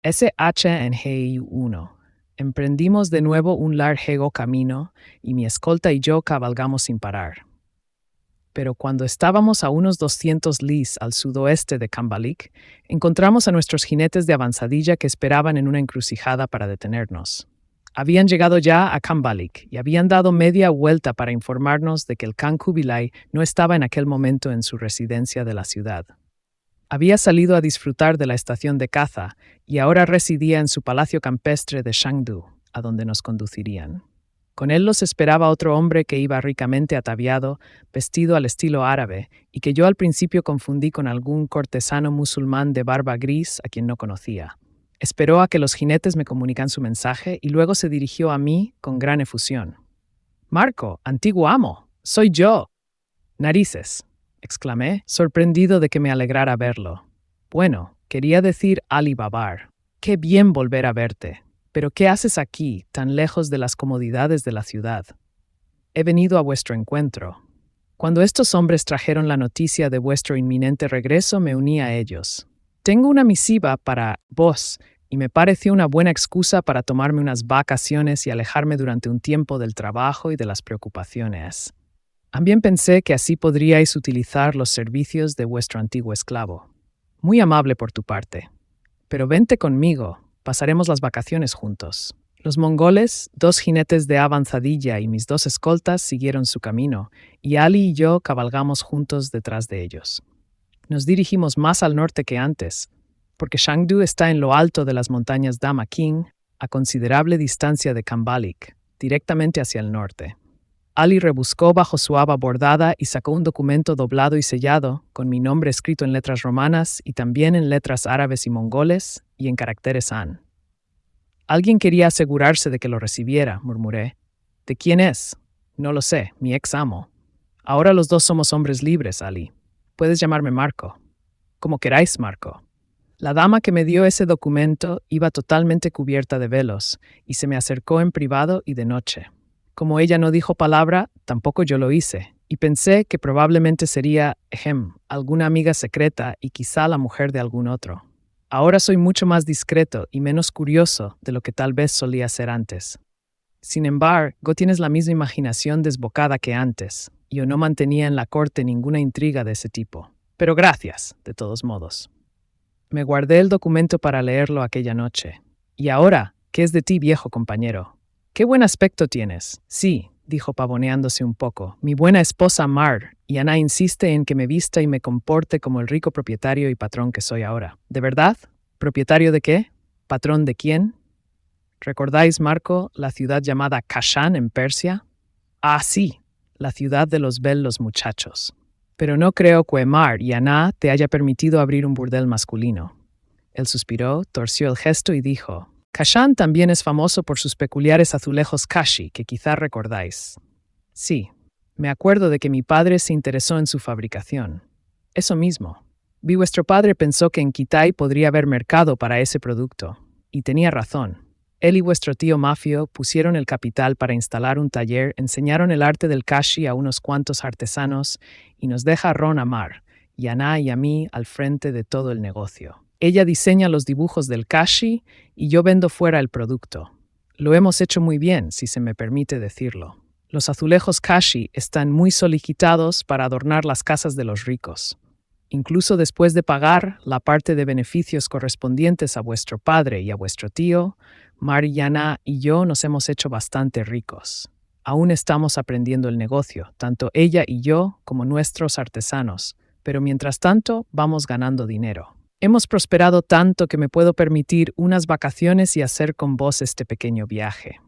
SHNGI-1. Emprendimos de nuevo un largo camino y mi escolta y yo cabalgamos sin parar. Pero cuando estábamos a unos 200 lis al sudoeste de Cambalik, encontramos a nuestros jinetes de avanzadilla que esperaban en una encrucijada para detenernos. Habían llegado ya a Cambalik y habían dado media vuelta para informarnos de que el Khan Kubilai no estaba en aquel momento en su residencia de la ciudad. Había salido a disfrutar de la estación de caza y ahora residía en su palacio campestre de Shangdu, a donde nos conducirían. Con él los esperaba otro hombre que iba ricamente ataviado, vestido al estilo árabe, y que yo al principio confundí con algún cortesano musulmán de barba gris a quien no conocía. Esperó a que los jinetes me comunican su mensaje y luego se dirigió a mí con gran efusión. «Marco, antiguo amo, soy yo». «Narices», exclamé, sorprendido de que me alegrara verlo. «Bueno, quería decir Ali Babar. Qué bien volver a verte. Pero ¿qué haces aquí, tan lejos de las comodidades de la ciudad?» «He venido a vuestro encuentro. Cuando estos hombres trajeron la noticia de vuestro inminente regreso, me uní a ellos. Tengo una misiva para vos y me pareció una buena excusa para tomarme unas vacaciones y alejarme durante un tiempo del trabajo y de las preocupaciones. También pensé que así podríais utilizar los servicios de vuestro antiguo esclavo. Muy amable por tu parte. Pero vente conmigo, pasaremos las vacaciones juntos». Los mongoles, 2 jinetes de avanzadilla y mis 2 escoltas siguieron su camino, y Ali y yo cabalgamos juntos detrás de ellos. Nos dirigimos más al norte que antes, porque Shangdu está en lo alto de las montañas Dama King, a considerable distancia de Cambalik, directamente hacia el norte. Ali rebuscó bajo su haba bordada y sacó un documento doblado y sellado, con mi nombre escrito en letras romanas y también en letras árabes y mongoles y en caracteres Han. «Alguien quería asegurarse de que lo recibiera», murmuré. «¿De quién es?» «No lo sé, mi ex amo. Ahora los 2 somos hombres libres, Ali. Puedes llamarme Marco». «Como queráis, Marco». La dama que me dio ese documento iba totalmente cubierta de velos y se me acercó en privado y de noche. Como ella no dijo palabra, tampoco yo lo hice, y pensé que probablemente sería, alguna amiga secreta y quizá la mujer de algún otro. Ahora soy mucho más discreto y menos curioso de lo que tal vez solía ser antes. Sin embargo, tienes la misma imaginación desbocada que antes. Yo no mantenía en la corte ninguna intriga de ese tipo. Pero gracias, de todos modos. Me guardé el documento para leerlo aquella noche. «¿Y ahora, qué es de ti, viejo compañero? Qué buen aspecto tienes». «Sí», dijo pavoneándose un poco, «mi buena esposa Mar, y Ana insiste en que me vista y me comporte como el rico propietario y patrón que soy ahora». «¿De verdad? ¿Propietario de qué? ¿Patrón de quién?» «¿Recordáis, Marco, la ciudad llamada Kashan en Persia?» «Ah, sí, la ciudad de los bellos muchachos. Pero no creo que Mar y Ana te haya permitido abrir un burdel masculino». Él suspiró, torció el gesto y dijo: «Kashan también es famoso por sus peculiares azulejos kashi, que quizá recordáis». «Sí, me acuerdo de que mi padre se interesó en su fabricación». «Eso mismo. Vi vuestro padre pensó que en Kitai podría haber mercado para ese producto. Y tenía razón. Él y vuestro tío Mafio pusieron el capital para instalar un taller, enseñaron el arte del kashi a unos cuantos artesanos y nos dejaron a Mar, y a Ana y a mí al frente de todo el negocio. Ella diseña los dibujos del kashi y yo vendo fuera el producto. Lo hemos hecho muy bien, si se me permite decirlo. Los azulejos kashi están muy solicitados para adornar las casas de los ricos. Incluso después de pagar la parte de beneficios correspondientes a vuestro padre y a vuestro tío, Mariana y yo nos hemos hecho bastante ricos. Aún estamos aprendiendo el negocio, tanto ella y yo como nuestros artesanos, pero mientras tanto vamos ganando dinero. Hemos prosperado tanto que me puedo permitir unas vacaciones y hacer con vos este pequeño viaje».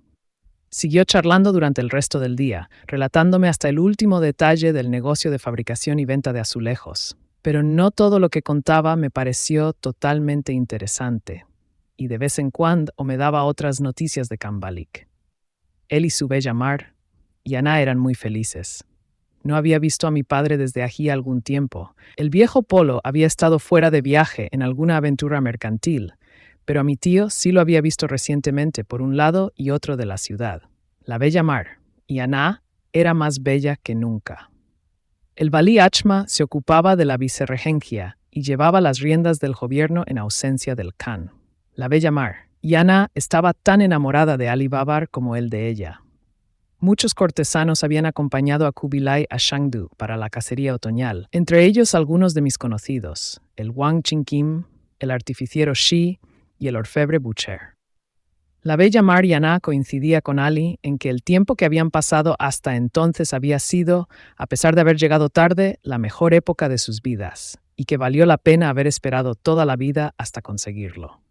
Siguió charlando durante el resto del día, relatándome hasta el último detalle del negocio de fabricación y venta de azulejos. Pero no todo lo que contaba me pareció totalmente interesante, y de vez en cuando me daba otras noticias de Cambalik. Él y su bella Mar y Ana eran muy felices. No había visto a mi padre desde hacía algún tiempo. El viejo Polo había estado fuera de viaje en alguna aventura mercantil, pero a mi tío sí lo había visto recientemente por un lado y otro de la ciudad. La bella Mar y Ana era más bella que nunca. El valí Achma se ocupaba de la vicerregencia y llevaba las riendas del gobierno en ausencia del Khan. La bella Mar. Yana estaba tan enamorada de Ali Babar como él de ella. Muchos cortesanos habían acompañado a Kubilai a Shangdu para la cacería otoñal, entre ellos algunos de mis conocidos, el Wang Qingqim, el artificiero Shi y el orfebre Boucher. La bella Mar Yana coincidía con Ali en que el tiempo que habían pasado hasta entonces había sido, a pesar de haber llegado tarde, la mejor época de sus vidas, y que valió la pena haber esperado toda la vida hasta conseguirlo.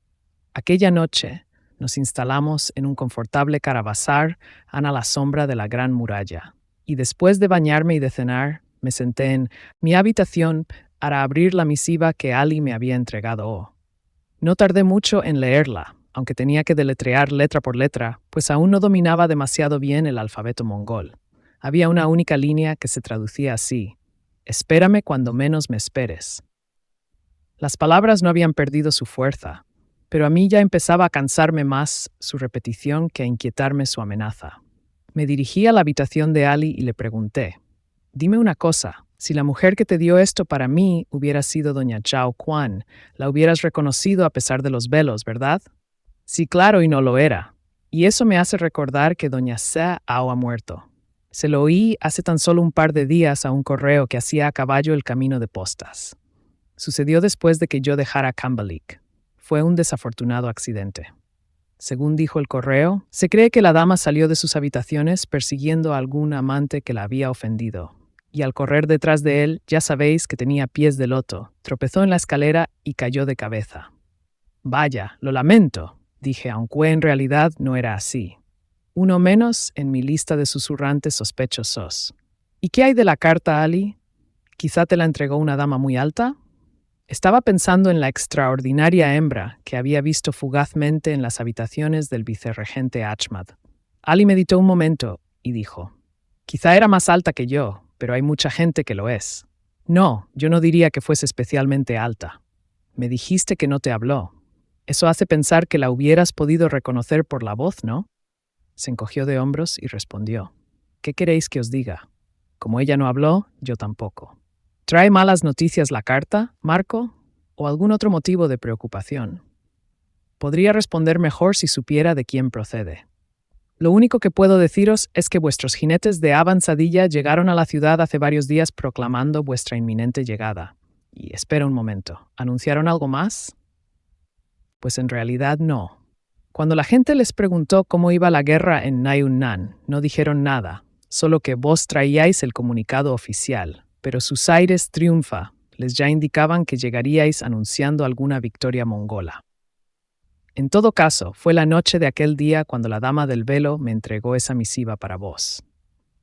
Aquella noche, nos instalamos en un confortable caravasar a la sombra de la gran muralla, y después de bañarme y de cenar, me senté en mi habitación para abrir la misiva que Ali me había entregado. No tardé mucho en leerla, aunque tenía que deletrear letra por letra, pues aún no dominaba demasiado bien el alfabeto mongol. Había una única línea que se traducía así: espérame cuando menos me esperes. Las palabras no habían perdido su fuerza, pero a mí ya empezaba a cansarme más su repetición que a inquietarme su amenaza. Me dirigí a la habitación de Ali y le pregunté: dime una cosa, si la mujer que te dio esto para mí hubiera sido doña Zhao Quan, la hubieras reconocido a pesar de los velos, ¿verdad? Sí, claro, y no lo era. Y eso me hace recordar que doña Sa Ao ha muerto. Se lo oí hace tan solo un par de días a un correo que hacía a caballo el camino de postas. Sucedió después de que yo dejara Cambalik. Fue un desafortunado accidente. Según dijo el correo, se cree que la dama salió de sus habitaciones persiguiendo a algún amante que la había ofendido, y al correr detrás de él, ya sabéis que tenía pies de loto, tropezó en la escalera y cayó de cabeza. Vaya, lo lamento, dije, aunque en realidad no era así. Uno menos en mi lista de susurrantes sospechosos. ¿Y qué hay de la carta, Ali? ¿Quizá te la entregó una dama muy alta? Estaba pensando en la extraordinaria hembra que había visto fugazmente en las habitaciones del vicerregente Ahmad. Ali meditó un momento y dijo: quizá era más alta que yo, pero hay mucha gente que lo es. No, yo no diría que fuese especialmente alta. Me dijiste que no te habló. Eso hace pensar que la hubieras podido reconocer por la voz, ¿no? Se encogió de hombros y respondió: ¿qué queréis que os diga? Como ella no habló, yo tampoco. ¿Trae malas noticias la carta, Marco? ¿O algún otro motivo de preocupación? Podría responder mejor si supiera de quién procede. Lo único que puedo deciros es que vuestros jinetes de avanzadilla llegaron a la ciudad hace varios días proclamando vuestra inminente llegada. Y espera un momento, ¿anunciaron algo más? Pues en realidad no. Cuando la gente les preguntó cómo iba la guerra en Nayunnan, no dijeron nada, solo que vos traíais el comunicado oficial. Pero sus aires triunfa les ya indicaban que llegaríais anunciando alguna victoria mongola. En todo caso, fue la noche de aquel día cuando la dama del velo me entregó esa misiva para vos.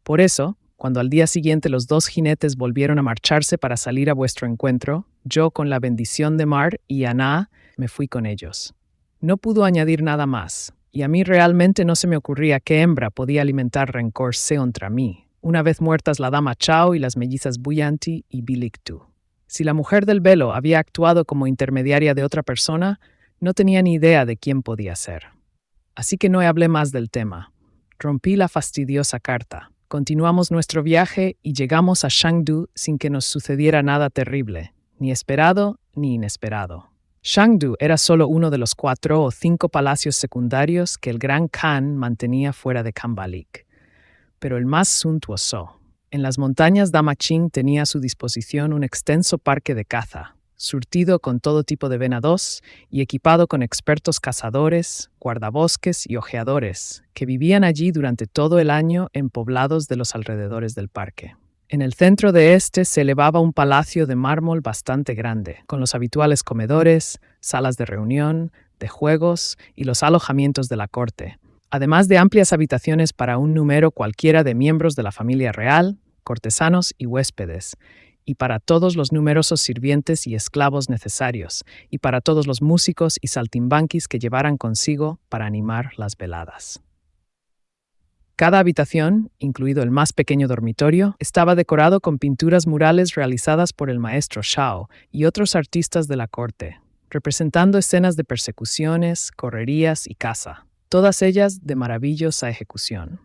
Por eso, cuando al día siguiente los dos jinetes volvieron a marcharse para salir a vuestro encuentro, yo, con la bendición de Mar y Aná, me fui con ellos. No pudo añadir nada más, y a mí realmente no se me ocurría qué hembra podía alimentar rencor contra mí, una vez muertas la dama Chao y las mellizas Buyanti y Biliktu. Si la mujer del velo había actuado como intermediaria de otra persona, no tenía ni idea de quién podía ser. Así que no hablé más del tema. Rompí la fastidiosa carta. Continuamos nuestro viaje y llegamos a Shangdu sin que nos sucediera nada terrible, ni esperado ni inesperado. Shangdu era solo uno de los 4 o 5 palacios secundarios que el Gran Khan mantenía fuera de Cambalik, pero el más suntuoso. En las montañas Damaching tenía a su disposición un extenso parque de caza, surtido con todo tipo de venados y equipado con expertos cazadores, guardabosques y ojeadores, que vivían allí durante todo el año en poblados de los alrededores del parque. En el centro de este se elevaba un palacio de mármol bastante grande, con los habituales comedores, salas de reunión, de juegos y los alojamientos de la corte, además de amplias habitaciones para un número cualquiera de miembros de la familia real, cortesanos y huéspedes, y para todos los numerosos sirvientes y esclavos necesarios, y para todos los músicos y saltimbanquis que llevaran consigo para animar las veladas. Cada habitación, incluido el más pequeño dormitorio, estaba decorado con pinturas murales realizadas por el maestro Shao y otros artistas de la corte, representando escenas de persecuciones, correrías y caza, todas ellas de maravillosa ejecución.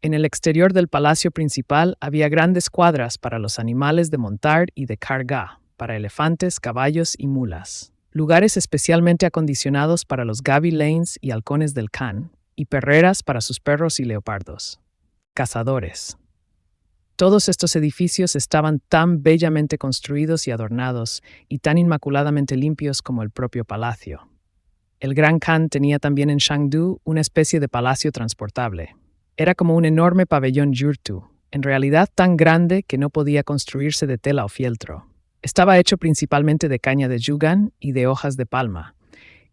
En el exterior del palacio principal había grandes cuadras para los animales de montar y de carga, para elefantes, caballos y mulas. lugares especialmente acondicionados para los Gaby Lanes y halcones del Khan, y perreras para sus perros y leopardos. Cazadores. Todos estos edificios estaban tan bellamente construidos y adornados, y tan inmaculadamente limpios como el propio palacio. El Gran Khan tenía también en Chengdu una especie de palacio transportable. Era como un enorme pabellón yurtu, en realidad tan grande que no podía construirse de tela o fieltro. Estaba hecho principalmente de caña de yugan y de hojas de palma,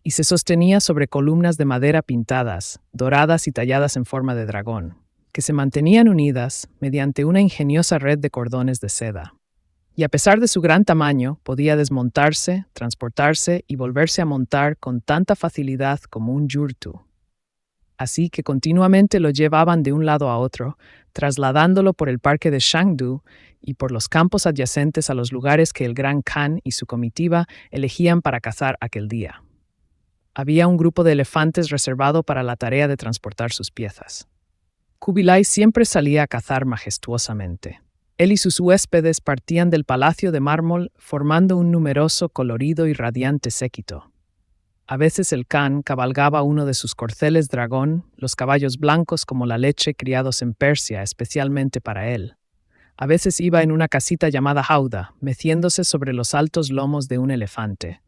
y se sostenía sobre columnas de madera pintadas, doradas y talladas en forma de dragón, que se mantenían unidas mediante una ingeniosa red de cordones de seda. Y a pesar de su gran tamaño, podía desmontarse, transportarse y volverse a montar con tanta facilidad como un yurtu. Así que continuamente lo llevaban de un lado a otro, trasladándolo por el parque de Chengdu y por los campos adyacentes a los lugares que el Gran Khan y su comitiva elegían para cazar aquel día. Había un grupo de elefantes reservado para la tarea de transportar sus piezas. Kubilai siempre salía a cazar majestuosamente. Él y sus huéspedes partían del palacio de mármol formando un numeroso, colorido y radiante séquito. A veces el Khan cabalgaba uno de sus corceles dragón, los caballos blancos como la leche criados en Persia especialmente para él. A veces iba en una casita llamada hauda, meciéndose sobre los altos lomos de un elefante,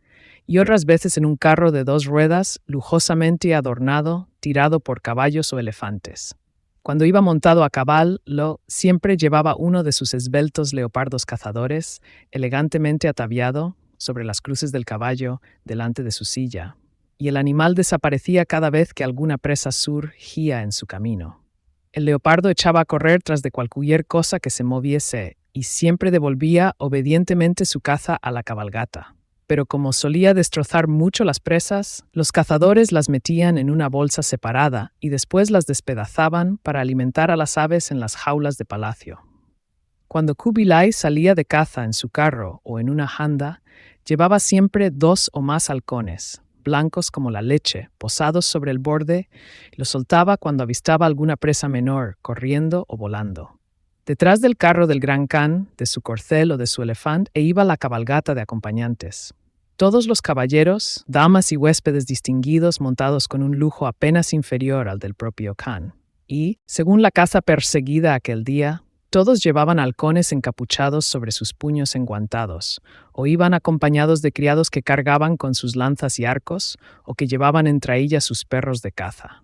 y otras veces en un carro de 2 ruedas, lujosamente adornado, tirado por caballos o elefantes. Cuando iba montado a caballo, siempre llevaba uno de sus esbeltos leopardos cazadores, elegantemente ataviado, sobre las cruces del caballo, delante de su silla, y el animal desaparecía cada vez que alguna presa surgía en su camino. El leopardo echaba a correr tras de cualquier cosa que se moviese, y siempre devolvía obedientemente su caza a la cabalgata. Pero como solía destrozar mucho las presas, los cazadores las metían en una bolsa separada y después las despedazaban para alimentar a las aves en las jaulas de palacio. Cuando Kubilai salía de caza en su carro o en una handa, llevaba siempre 2 o más halcones, blancos como la leche, posados sobre el borde, y los soltaba cuando avistaba alguna presa menor, corriendo o volando. Detrás del carro del Gran Khan, de su corcel o de su elefante, iba la cabalgata de acompañantes. Todos los caballeros, damas y huéspedes distinguidos montados con un lujo apenas inferior al del propio Khan. Y, según la caza perseguida aquel día, todos llevaban halcones encapuchados sobre sus puños enguantados, o iban acompañados de criados que cargaban con sus lanzas y arcos, o que llevaban en traílla sus perros de caza.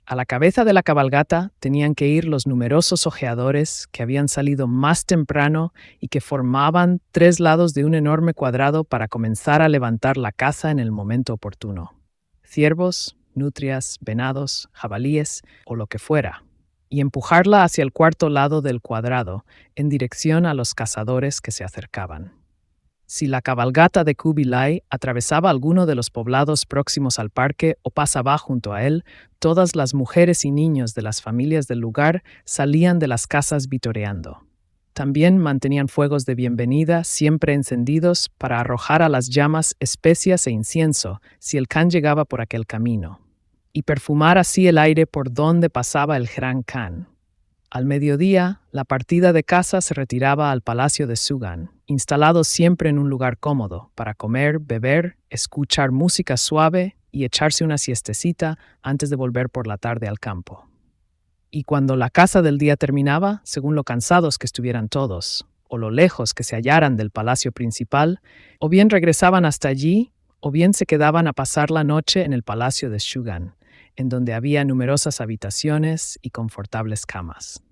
A la cabeza de la cabalgata tenían que ir los numerosos ojeadores que habían salido más temprano y que formaban 3 lados de un enorme cuadrado para comenzar a levantar la caza en el momento oportuno. Ciervos, nutrias, venados, jabalíes o lo que fuera, y empujarla hacia el 4.º lado del cuadrado, en dirección a los cazadores que se acercaban. Si la cabalgata de Kubilai atravesaba alguno de los poblados próximos al parque o pasaba junto a él, todas las mujeres y niños de las familias del lugar salían de las casas vitoreando. También mantenían fuegos de bienvenida siempre encendidos para arrojar a las llamas especias e incienso si el Khan llegaba por aquel camino, y perfumar así el aire por donde pasaba el Gran Khan. Al mediodía, la partida de caza se retiraba al palacio de Sugan, instalado siempre en un lugar cómodo, para comer, beber, escuchar música suave y echarse una siestecita antes de volver por la tarde al campo. Y cuando la caza del día terminaba, según lo cansados que estuvieran todos, o lo lejos que se hallaran del palacio principal, o bien regresaban hasta allí, o bien se quedaban a pasar la noche en el palacio de Sugan, en donde había numerosas habitaciones y confortables camas.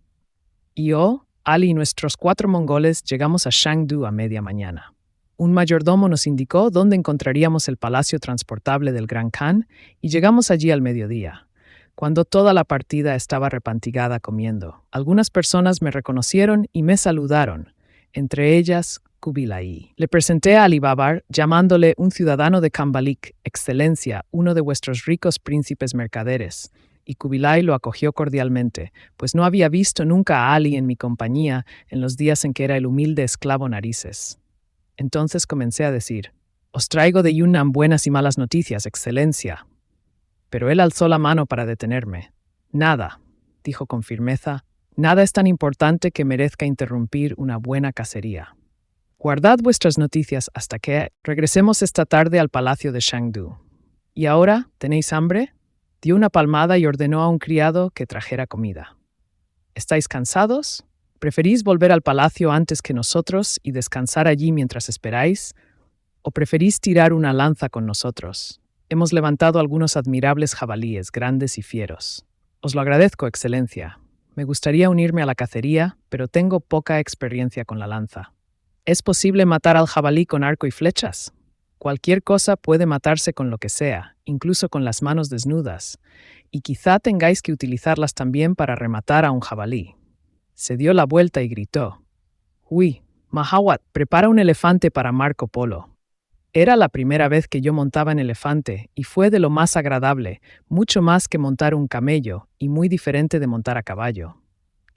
Yo, Ali y nuestros 4 mongoles llegamos a Chengdu a media mañana. Un mayordomo nos indicó dónde encontraríamos el palacio transportable del Gran Khan y llegamos allí al mediodía, cuando toda la partida estaba repantigada comiendo. Algunas personas me reconocieron y me saludaron, entre ellas Kubilai. Le presenté a Ali Babar, llamándole un ciudadano de Kambalik, excelencia, uno de vuestros ricos príncipes mercaderes, y Kubilai lo acogió cordialmente, pues no había visto nunca a Ali en mi compañía en los días en que era el humilde esclavo Narices. Entonces comencé a decir: «Os traigo de Yunnan buenas y malas noticias, excelencia». Pero él alzó la mano para detenerme. «Nada», dijo con firmeza, «nada es tan importante que merezca interrumpir una buena cacería». Guardad vuestras noticias hasta que regresemos esta tarde al palacio de Shangdu. ¿Y ahora tenéis hambre? Dio una palmada y ordenó a un criado que trajera comida. ¿Estáis cansados? ¿Preferís volver al palacio antes que nosotros y descansar allí mientras esperáis? ¿O preferís tirar una lanza con nosotros? Hemos levantado algunos admirables jabalíes, grandes y fieros. Os lo agradezco, Excelencia. Me gustaría unirme a la cacería, pero tengo poca experiencia con la lanza. ¿Es posible matar al jabalí con arco y flechas? Cualquier cosa puede matarse con lo que sea, incluso con las manos desnudas, y quizá tengáis que utilizarlas también para rematar a un jabalí. Se dio la vuelta y gritó: «Uy, Mahawat, prepara un elefante para Marco Polo». Era la primera vez que yo montaba en elefante y fue de lo más agradable, mucho más que montar un camello y muy diferente de montar a caballo.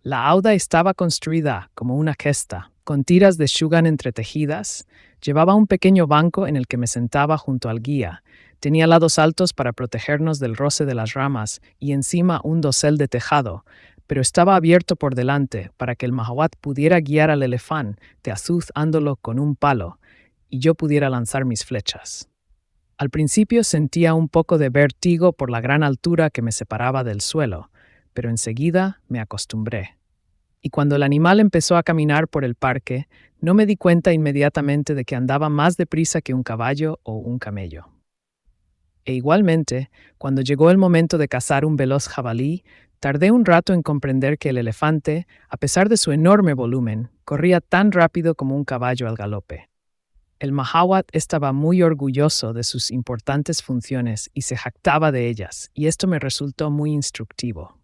La hauda estaba construida como una cesta, con tiras de shugan entretejidas. Llevaba un pequeño banco en el que me sentaba junto al guía. Tenía lados altos para protegernos del roce de las ramas y encima un dosel de tejado, pero estaba abierto por delante para que el Mahawat pudiera guiar al elefante azuzándolo con un palo y yo pudiera lanzar mis flechas. Al principio sentía un poco de vértigo por la gran altura que me separaba del suelo, pero enseguida me acostumbré. Y cuando el animal empezó a caminar por el parque, no me di cuenta inmediatamente de que andaba más deprisa que un caballo o un camello. E igualmente, cuando llegó el momento de cazar un veloz jabalí, tardé un rato en comprender que el elefante, a pesar de su enorme volumen, corría tan rápido como un caballo al galope. El Mahawat estaba muy orgulloso de sus importantes funciones y se jactaba de ellas, y esto me resultó muy instructivo.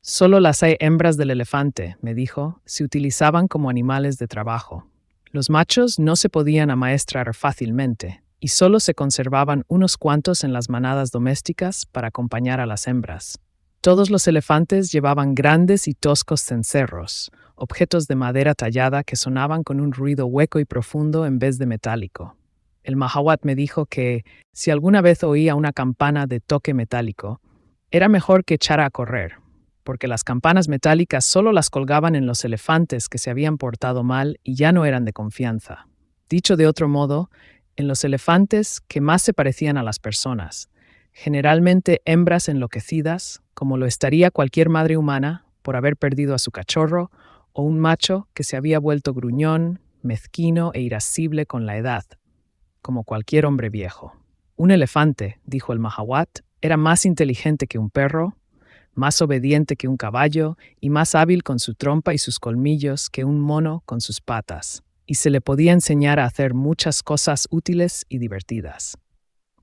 Solo las hembras del elefante, me dijo, se utilizaban como animales de trabajo. Los machos no se podían amaestrar fácilmente, y solo se conservaban unos cuantos en las manadas domésticas para acompañar a las hembras. Todos los elefantes llevaban grandes y toscos cencerros, objetos de madera tallada que sonaban con un ruido hueco y profundo en vez de metálico. El Mahawat me dijo que, si alguna vez oía una campana de toque metálico, era mejor que echara a correr, porque las campanas metálicas solo las colgaban en los elefantes que se habían portado mal y ya no eran de confianza. Dicho de otro modo, en los elefantes que más se parecían a las personas, generalmente hembras enloquecidas, como lo estaría cualquier madre humana por haber perdido a su cachorro, o un macho que se había vuelto gruñón, mezquino e irascible con la edad, como cualquier hombre viejo. Un elefante, dijo el Mahawat, era más inteligente que un perro, más obediente que un caballo y más hábil con su trompa y sus colmillos que un mono con sus patas, y se le podía enseñar a hacer muchas cosas útiles y divertidas.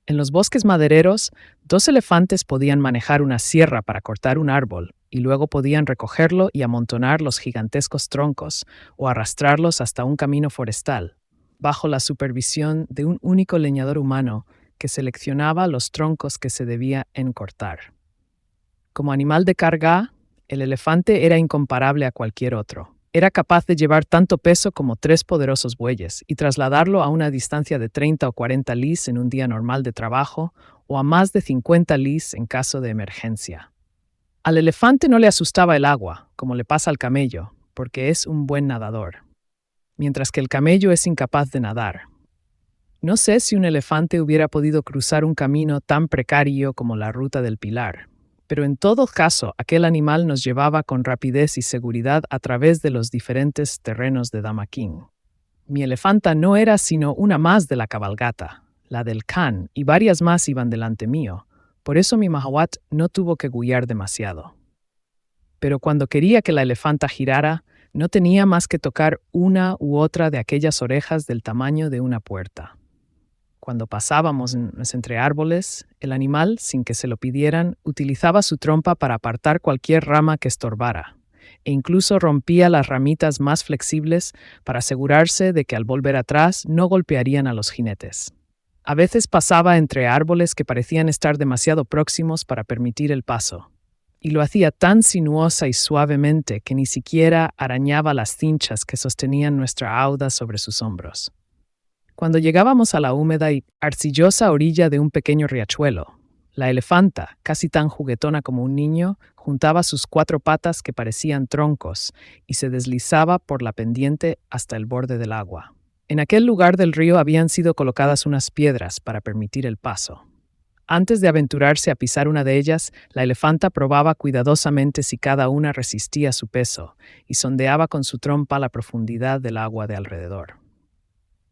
En los bosques madereros, 2 elefantes podían manejar una sierra para cortar un árbol y luego podían recogerlo y amontonar los gigantescos troncos o arrastrarlos hasta un camino forestal, bajo la supervisión de un único leñador humano que seleccionaba los troncos que se debían cortar. Como animal de carga, el elefante era incomparable a cualquier otro. Era capaz de llevar tanto peso como 3 poderosos bueyes y trasladarlo a una distancia de 30 o 40 lis en un día normal de trabajo o a más de 50 lis en caso de emergencia. Al elefante no le asustaba el agua, como le pasa al camello, porque es un buen nadador, mientras que el camello es incapaz de nadar. No sé si un elefante hubiera podido cruzar un camino tan precario como la Ruta del Pilar, pero en todo caso aquel animal nos llevaba con rapidez y seguridad a través de los diferentes terrenos de Damaquín. Mi elefanta no era sino una más de la cabalgata, la del Khan, y varias más iban delante mío, por eso mi Mahawat no tuvo que gullar demasiado. Pero cuando quería que la elefanta girara, no tenía más que tocar una u otra de aquellas orejas del tamaño de una puerta. Cuando pasábamos entre árboles, el animal, sin que se lo pidieran, utilizaba su trompa para apartar cualquier rama que estorbara, e incluso rompía las ramitas más flexibles para asegurarse de que al volver atrás no golpearían a los jinetes. A veces pasaba entre árboles que parecían estar demasiado próximos para permitir el paso, y lo hacía tan sinuosa y suavemente que ni siquiera arañaba las cinchas que sostenían nuestra hauda sobre sus hombros. Cuando llegábamos a la húmeda y arcillosa orilla de un pequeño riachuelo, la elefanta, casi tan juguetona como un niño, juntaba sus 4 patas que parecían troncos y se deslizaba por la pendiente hasta el borde del agua. En aquel lugar del río habían sido colocadas unas piedras para permitir el paso. Antes de aventurarse a pisar una de ellas, la elefanta probaba cuidadosamente si cada una resistía su peso y sondeaba con su trompa la profundidad del agua de alrededor.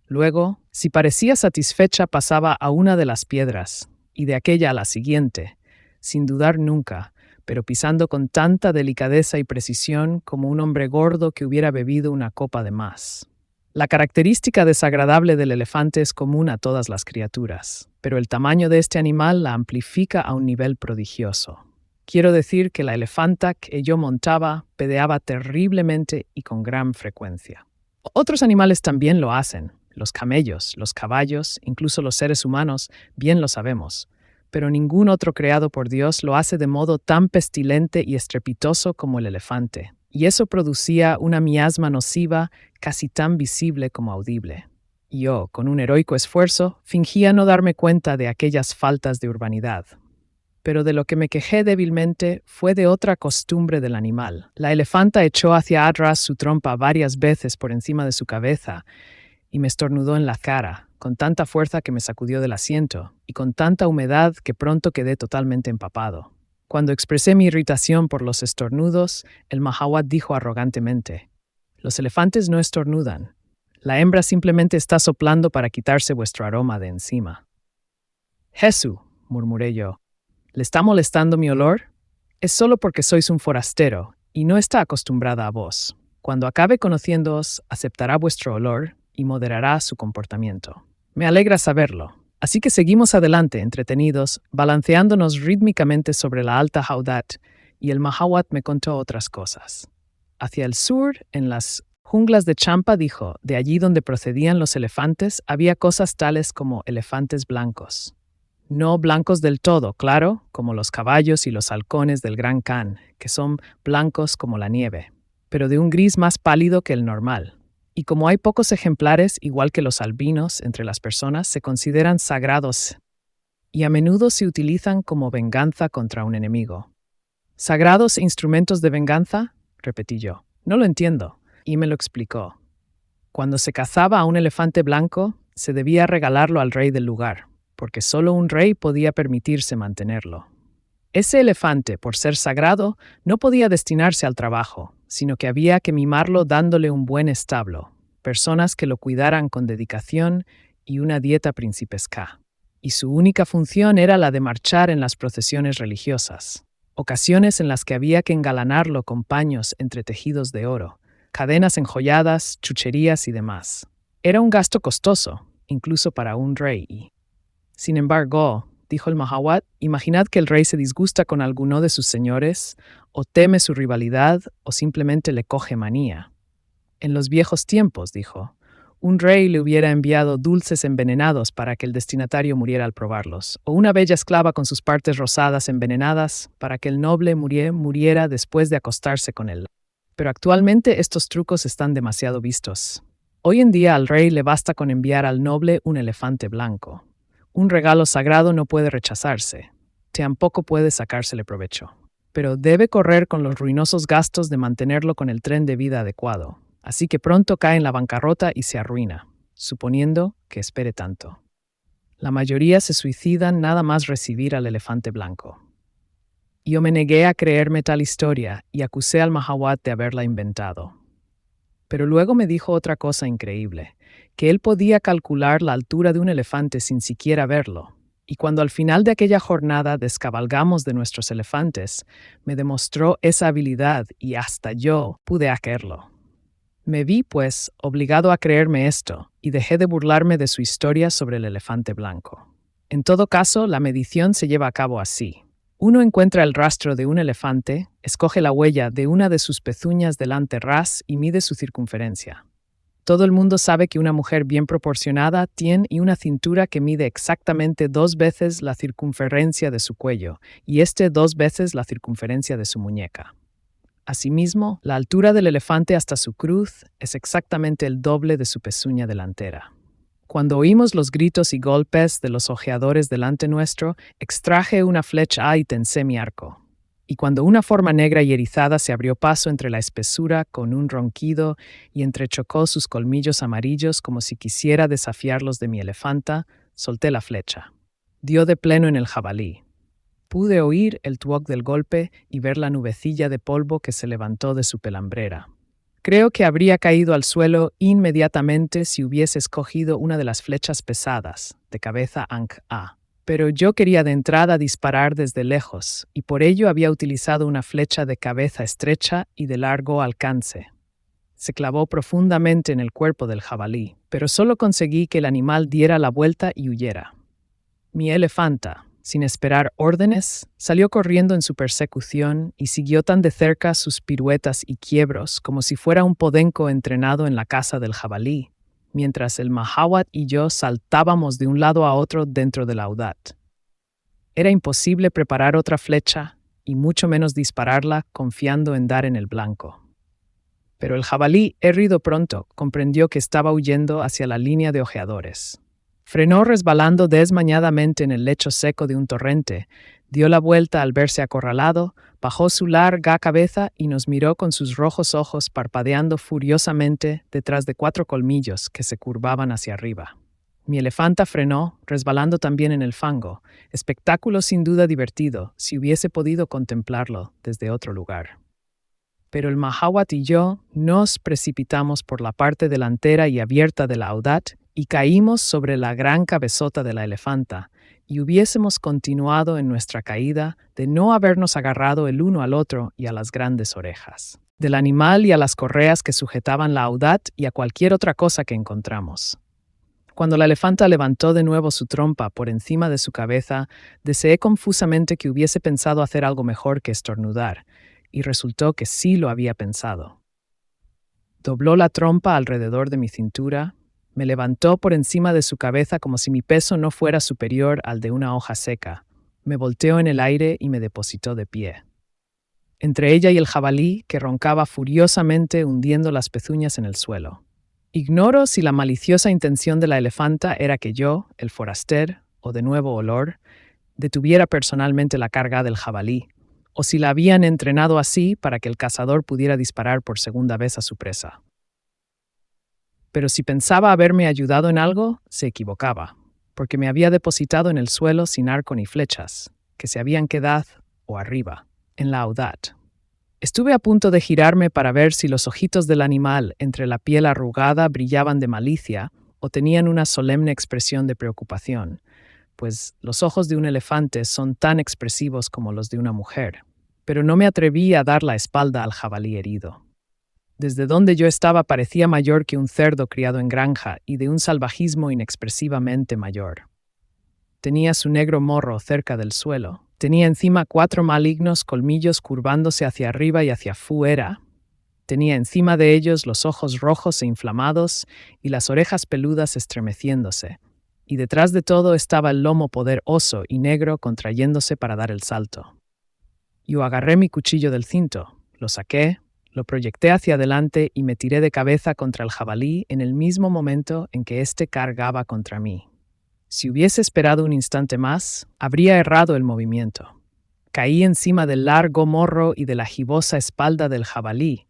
Luego, si parecía satisfecha, pasaba a una de las piedras y de aquella a la siguiente, sin dudar nunca, pero pisando con tanta delicadeza y precisión como un hombre gordo que hubiera bebido una copa de más. La característica desagradable del elefante es común a todas las criaturas, pero el tamaño de este animal la amplifica a un nivel prodigioso. Quiero decir que la elefanta que yo montaba pedeaba terriblemente y con gran frecuencia. Otros animales también lo hacen. Los camellos, los caballos, incluso los seres humanos, bien lo sabemos. Pero ningún otro creado por Dios lo hace de modo tan pestilente y estrepitoso como el elefante. Y eso producía una miasma nociva casi tan visible como audible. Y yo, con un heroico esfuerzo, fingía no darme cuenta de aquellas faltas de urbanidad. Pero de lo que me quejé débilmente fue de otra costumbre del animal. La elefanta echó hacia atrás su trompa varias veces por encima de su cabeza y me estornudó en la cara, con tanta fuerza que me sacudió del asiento, y con tanta humedad que pronto quedé totalmente empapado. Cuando expresé mi irritación por los estornudos, el Mahawat dijo arrogantemente: «Los elefantes no estornudan. La hembra simplemente está soplando para quitarse vuestro aroma de encima». «Jesús», murmuré yo, ¿le está molestando mi olor? Es solo porque sois un forastero y no está acostumbrada a vos. Cuando acabe conociéndoos, aceptará vuestro olor y moderará su comportamiento. Me alegra saberlo. Así que seguimos adelante, entretenidos, balanceándonos rítmicamente sobre la alta Haudat, y el Mahawat me contó otras cosas. Hacia el sur, en las junglas de Champa, dijo, de allí donde procedían los elefantes, había cosas tales como elefantes blancos. No blancos del todo, claro, como los caballos y los halcones del Gran Khan, que son blancos como la nieve, pero de un gris más pálido que el normal. Y como hay pocos ejemplares, igual que los albinos, entre las personas, se consideran sagrados y a menudo se utilizan como venganza contra un enemigo. ¿Sagrados e instrumentos de venganza?, repetí yo. No lo entiendo. Y me lo explicó. Cuando se cazaba a un elefante blanco, se debía regalarlo al rey del lugar, porque solo un rey podía permitirse mantenerlo. Ese elefante, por ser sagrado, no podía destinarse al trabajo, sino que había que mimarlo dándole un buen establo, personas que lo cuidaran con dedicación y una dieta principesca. Y su única función era la de marchar en las procesiones religiosas, ocasiones en las que había que engalanarlo con paños entretejidos de oro, cadenas enjolladas, chucherías y demás. Era un gasto costoso, incluso para un rey. Sin embargo, dijo el Mahawat, imaginad que el rey se disgusta con alguno de sus señores, o teme su rivalidad, o simplemente le coge manía. En los viejos tiempos, dijo, un rey le hubiera enviado dulces envenenados para que el destinatario muriera al probarlos, o una bella esclava con sus partes rosadas envenenadas para que el noble muriera después de acostarse con él. Pero actualmente estos trucos están demasiado vistos. Hoy en día al rey le basta con enviar al noble un elefante blanco. Un regalo sagrado no puede rechazarse, tampoco puede sacársele provecho, pero debe correr con los ruinosos gastos de mantenerlo con el tren de vida adecuado, así que pronto cae en la bancarrota y se arruina, suponiendo que espere tanto. La mayoría se suicidan nada más recibir al elefante blanco. Yo me negué a creerme tal historia y acusé al Mahawat de haberla inventado. Pero luego me dijo otra cosa increíble, que él podía calcular la altura de un elefante sin siquiera verlo, y cuando al final de aquella jornada descabalgamos de nuestros elefantes, me demostró esa habilidad y hasta yo pude hacerlo. Me vi, pues, obligado a creerme esto, y dejé de burlarme de su historia sobre el elefante blanco. En todo caso, la medición se lleva a cabo así. Uno encuentra el rastro de un elefante, escoge la huella de una de sus pezuñas delante ras y mide su circunferencia. Todo el mundo sabe que una mujer bien proporcionada tiene una cintura que mide exactamente 2 veces la circunferencia de su cuello y 2 veces la circunferencia de su muñeca. Asimismo, la altura del elefante hasta su cruz es exactamente el doble de su pezuña delantera. Cuando oímos los gritos y golpes de los ojeadores delante nuestro, extraje una flecha y tensé mi arco. Y cuando una forma negra y erizada se abrió paso entre la espesura con un ronquido y entrechocó sus colmillos amarillos como si quisiera desafiar los de mi elefanta, solté la flecha. Dio de pleno en el jabalí. Pude oír el tuoc del golpe y ver la nubecilla de polvo que se levantó de su pelambrera. Creo que habría caído al suelo inmediatamente si hubiese escogido una de las flechas pesadas, de cabeza Ankh-A. Pero yo quería de entrada disparar desde lejos, y por ello había utilizado una flecha de cabeza estrecha y de largo alcance. Se clavó profundamente en el cuerpo del jabalí, pero solo conseguí que el animal diera la vuelta y huyera. Mi elefanta, sin esperar órdenes, salió corriendo en su persecución y siguió tan de cerca sus piruetas y quiebros como si fuera un podenco entrenado en la caza del jabalí, mientras el Mahawat y yo saltábamos de un lado a otro dentro del Audat. Era imposible preparar otra flecha y mucho menos dispararla confiando en dar en el blanco. Pero el jabalí, herido pronto, comprendió que estaba huyendo hacia la línea de ojeadores. Frenó resbalando desmañadamente en el lecho seco de un torrente, dio la vuelta al verse acorralado, bajó su larga cabeza y nos miró con sus rojos ojos parpadeando furiosamente detrás de 4 colmillos que se curvaban hacia arriba. Mi elefanta frenó, resbalando también en el fango, espectáculo sin duda divertido si hubiese podido contemplarlo desde otro lugar. Pero el Mahawat y yo nos precipitamos por la parte delantera y abierta de la Audat y caímos sobre la gran cabezota de la elefanta, y hubiésemos continuado en nuestra caída de no habernos agarrado el uno al otro y a las grandes orejas, del animal y a las correas que sujetaban la Audat y a cualquier otra cosa que encontramos. Cuando la elefanta levantó de nuevo su trompa por encima de su cabeza, deseé confusamente que hubiese pensado hacer algo mejor que estornudar, y resultó que sí lo había pensado. Dobló la trompa alrededor de mi cintura, me levantó por encima de su cabeza como si mi peso no fuera superior al de una hoja seca, me volteó en el aire y me depositó de pie. Entre ella y el jabalí, que roncaba furiosamente hundiendo las pezuñas en el suelo. Ignoro si la maliciosa intención de la elefanta era que yo, el foraster, o de nuevo olor, detuviera personalmente la carga del jabalí, o si la habían entrenado así para que el cazador pudiera disparar por segunda vez a su presa. Pero si pensaba haberme ayudado en algo, se equivocaba, porque me había depositado en el suelo sin arco ni flechas, que se habían quedado, o arriba, en la Audat. Estuve a punto de girarme para ver si los ojitos del animal entre la piel arrugada brillaban de malicia o tenían una solemne expresión de preocupación, pues los ojos de un elefante son tan expresivos como los de una mujer, pero no me atreví a dar la espalda al jabalí herido. Desde donde yo estaba parecía mayor que un cerdo criado en granja y de un salvajismo inexpresivamente mayor. Tenía su negro morro cerca del suelo. Tenía encima 4 malignos colmillos curvándose hacia arriba y hacia fuera. Tenía encima de ellos los ojos rojos e inflamados y las orejas peludas estremeciéndose. Y detrás de todo estaba el lomo poderoso y negro contrayéndose para dar el salto. Yo agarré mi cuchillo del cinto, lo saqué, lo proyecté hacia adelante y me tiré de cabeza contra el jabalí en el mismo momento en que éste cargaba contra mí. Si hubiese esperado un instante más, habría errado el movimiento. Caí encima del largo morro y de la gibosa espalda del jabalí,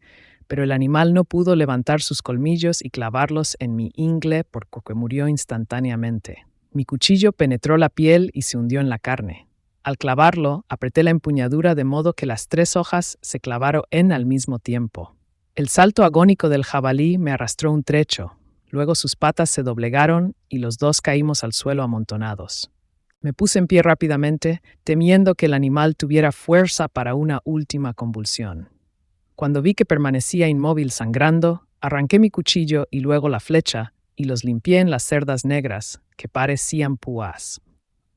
pero el animal no pudo levantar sus colmillos y clavarlos en mi ingle porque murió instantáneamente. Mi cuchillo penetró la piel y se hundió en la carne. Al clavarlo, apreté la empuñadura de modo que las 3 hojas se clavaron al mismo tiempo. El salto agónico del jabalí me arrastró un trecho. Luego sus patas se doblegaron y los dos caímos al suelo amontonados. Me puse en pie rápidamente, temiendo que el animal tuviera fuerza para una última convulsión. Cuando vi que permanecía inmóvil sangrando, arranqué mi cuchillo y luego la flecha y los limpié en las cerdas negras, que parecían púas.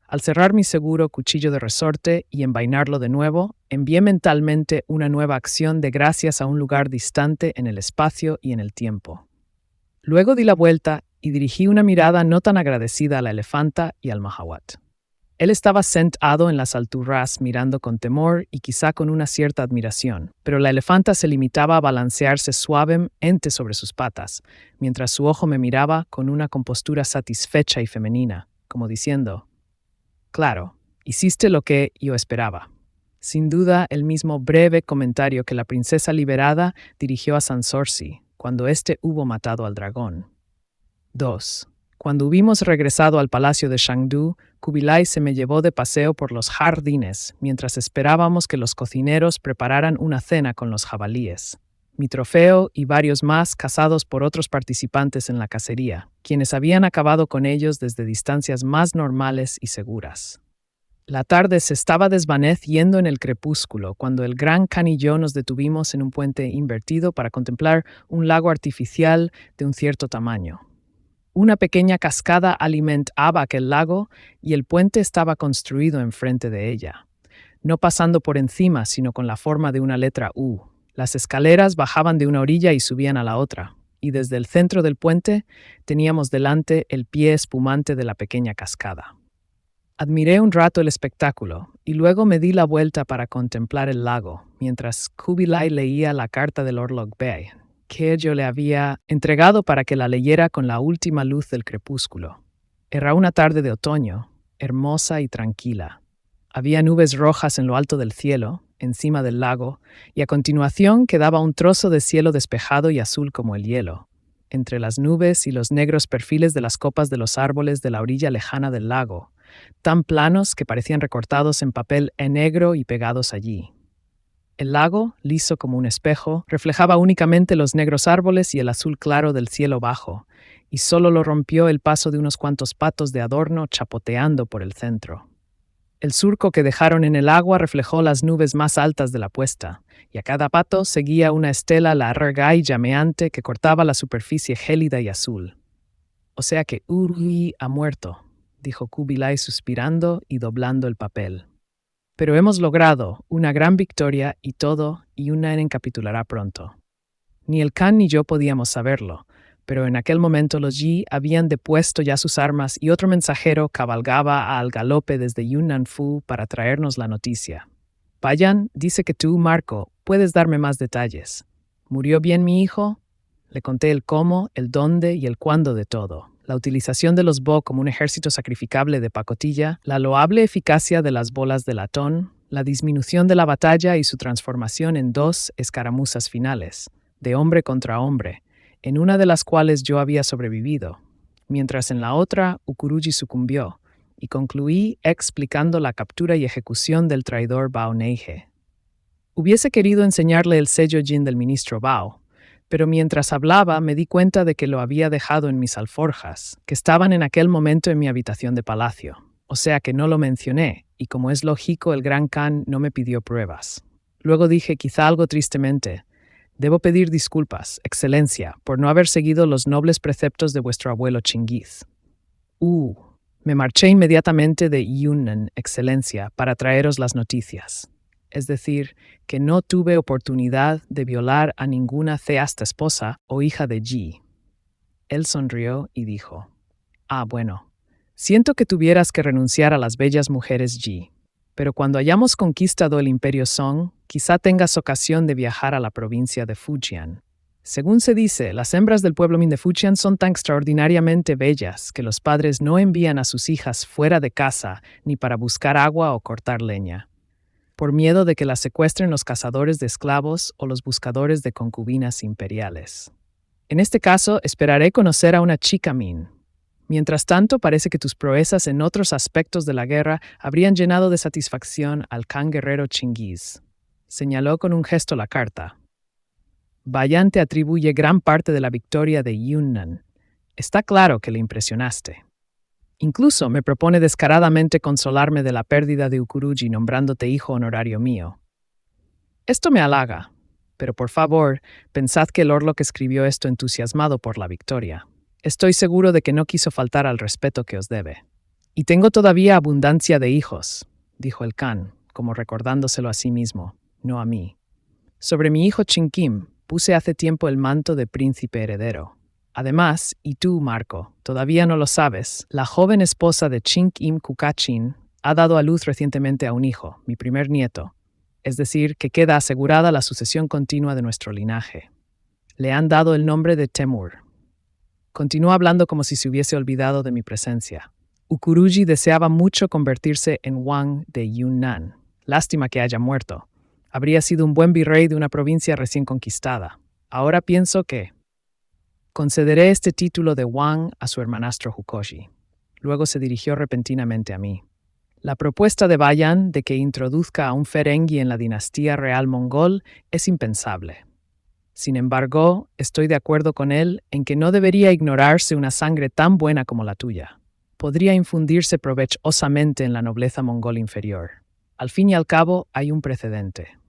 Al cerrar mi seguro cuchillo de resorte y envainarlo de nuevo, envié mentalmente una nueva acción de gracias a un lugar distante en el espacio y en el tiempo. Luego di la vuelta y dirigí una mirada no tan agradecida a la elefanta y al Mahawat. Él estaba sentado en las alturas mirando con temor y quizá con una cierta admiración, pero la elefanta se limitaba a balancearse suavemente sobre sus patas, mientras su ojo me miraba con una compostura satisfecha y femenina, como diciendo: «Claro, hiciste lo que yo esperaba». Sin duda, el mismo breve comentario que la princesa liberada dirigió a Sansorsi, cuando éste hubo matado al dragón. 2. Cuando hubimos regresado al palacio de Shangdu, Kubilai se me llevó de paseo por los jardines, mientras esperábamos que los cocineros prepararan una cena con los jabalíes. Mi trofeo y varios más cazados por otros participantes en la cacería, quienes habían acabado con ellos desde distancias más normales y seguras. La tarde se estaba desvaneciendo en el crepúsculo cuando el Gran Khan y yo nos detuvimos en un puente invertido para contemplar un lago artificial de un cierto tamaño. Una pequeña cascada alimentaba aquel lago y el puente estaba construido enfrente de ella, no pasando por encima, sino con la forma de una letra U. Las escaleras bajaban de una orilla y subían a la otra, y desde el centro del puente teníamos delante el pie espumante de la pequeña cascada. Admiré un rato el espectáculo y luego me di la vuelta para contemplar el lago, mientras Kubilai leía la carta de Lord Logbei, que yo le había entregado para que la leyera con la última luz del crepúsculo. Era una tarde de otoño, hermosa y tranquila. Había nubes rojas en lo alto del cielo, encima del lago, y a continuación quedaba un trozo de cielo despejado y azul como el hielo, entre las nubes y los negros perfiles de las copas de los árboles de la orilla lejana del lago, tan planos que parecían recortados en papel negro y pegados allí. El lago, liso como un espejo, reflejaba únicamente los negros árboles y el azul claro del cielo bajo, y solo lo rompió el paso de unos cuantos patos de adorno chapoteando por el centro. El surco que dejaron en el agua reflejó las nubes más altas de la puesta, y a cada pato seguía una estela larga y llameante que cortaba la superficie gélida y azul. O sea que Urui ha muerto, dijo Kubilai suspirando y doblando el papel. Pero hemos logrado una gran victoria y Yunnan encapitulará pronto. Ni el Khan ni yo podíamos saberlo, pero en aquel momento los Yi habían depuesto ya sus armas y otro mensajero cabalgaba al galope desde Yunnan-Fu para traernos la noticia. Bayan dice que tú, Marco, puedes darme más detalles. ¿Murió bien mi hijo? Le conté el cómo, el dónde y el cuándo de todo. La utilización de los Bo como un ejército sacrificable de pacotilla, la loable eficacia de las bolas de latón, la disminución de la batalla y su transformación en 2 escaramuzas finales, de hombre contra hombre, en una de las cuales yo había sobrevivido, mientras en la otra Ukurugi sucumbió, y concluí explicando la captura y ejecución del traidor Bao Neige. Hubiese querido enseñarle el sello Jin del ministro Bao, pero mientras hablaba me di cuenta de que lo había dejado en mis alforjas, que estaban en aquel momento en mi habitación de palacio. O sea que no lo mencioné, y como es lógico, el Gran Khan no me pidió pruebas. Luego dije, quizá algo tristemente, debo pedir disculpas, Excelencia, por no haber seguido los nobles preceptos de vuestro abuelo Chinguiz. Me marché inmediatamente de Yunnan, Excelencia, para traeros las noticias. Es decir, que no tuve oportunidad de violar a ninguna ceasta esposa o hija de Ji. Él sonrió y dijo, bueno, siento que tuvieras que renunciar a las bellas mujeres Ji, pero cuando hayamos conquistado el imperio Song, quizá tengas ocasión de viajar a la provincia de Fujian. Según se dice, las hembras del pueblo Min de Fujian son tan extraordinariamente bellas que los padres no envían a sus hijas fuera de casa ni para buscar agua o cortar leña, por miedo de que las secuestren los cazadores de esclavos o los buscadores de concubinas imperiales. En este caso, esperaré conocer a una chica Min. Mientras tanto, parece que tus proezas en otros aspectos de la guerra habrían llenado de satisfacción al Khan guerrero Chinguiz. Señaló con un gesto la carta. Bayan te atribuye gran parte de la victoria de Yunnan. Está claro que le impresionaste. Incluso me propone descaradamente consolarme de la pérdida de Ukurugi nombrándote hijo honorario mío. Esto me halaga, pero por favor, pensad que el Orlok escribió esto entusiasmado por la victoria. Estoy seguro de que no quiso faltar al respeto que os debe. Y tengo todavía abundancia de hijos, dijo el Khan, como recordándoselo a sí mismo, no a mí. Sobre mi hijo Chinkim puse hace tiempo el manto de príncipe heredero. Además, y tú, Marco, todavía no lo sabes, la joven esposa de Chinkim Kukachin ha dado a luz recientemente a un hijo, mi primer nieto, es decir, que queda asegurada la sucesión continua de nuestro linaje. Le han dado el nombre de Temur. Continuó hablando como si se hubiese olvidado de mi presencia. Ukurugi deseaba mucho convertirse en Wang de Yunnan, Lástima que haya muerto. Habría sido un buen virrey de una provincia recién conquistada. Ahora pienso que concederé este título de Wang a su hermanastro Hukoshi. Luego se dirigió repentinamente a mí. La propuesta de Bayan de que introduzca a un Ferengi en la dinastía real mongol es impensable. Sin embargo, estoy de acuerdo con él en que no debería ignorarse una sangre tan buena como la tuya. Podría infundirse provechosamente en la nobleza mongol inferior. Al fin y al cabo, hay un precedente.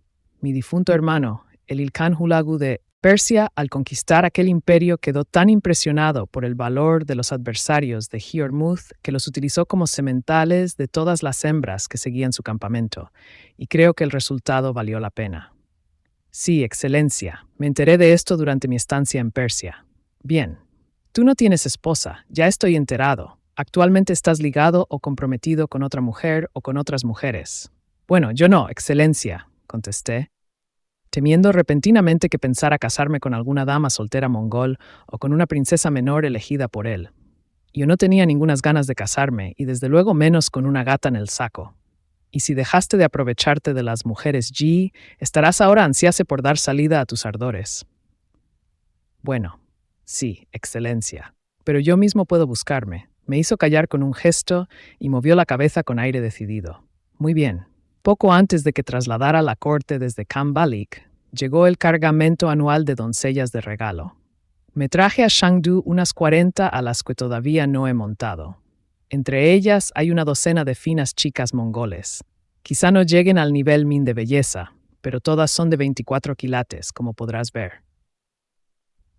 Mi difunto hermano, el Ilkhan Hulagu de Persia, al conquistar aquel imperio, quedó tan impresionado por el valor de los adversarios de Hiormuth que los utilizó como sementales de todas las hembras que seguían su campamento, y creo que el resultado valió la pena. Sí, Excelencia, me enteré de esto durante mi estancia en Persia. Bien, tú no tienes esposa, ya estoy enterado. Actualmente estás ligado o comprometido con otra mujer o con otras mujeres. Bueno, yo no, Excelencia, contesté, temiendo repentinamente que pensara casarme con alguna dama soltera mongol o con una princesa menor elegida por él. Yo no tenía ningunas ganas de casarme, y desde luego menos con una gata en el saco. Y si dejaste de aprovecharte de las mujeres Yi, estarás ahora ansiase por dar salida a tus ardores. Bueno, sí, Excelencia, pero yo mismo puedo buscarme. Me hizo callar con un gesto y movió la cabeza con aire decidido. Muy bien. Poco antes de que trasladara la corte desde Kambalik, llegó el cargamento anual de doncellas de regalo. Me traje a Shangdu unas 40 a las que todavía no he montado. Entre ellas hay una docena de finas chicas mongoles. Quizá no lleguen al nivel Min de belleza, pero todas son de 24 quilates, como podrás ver.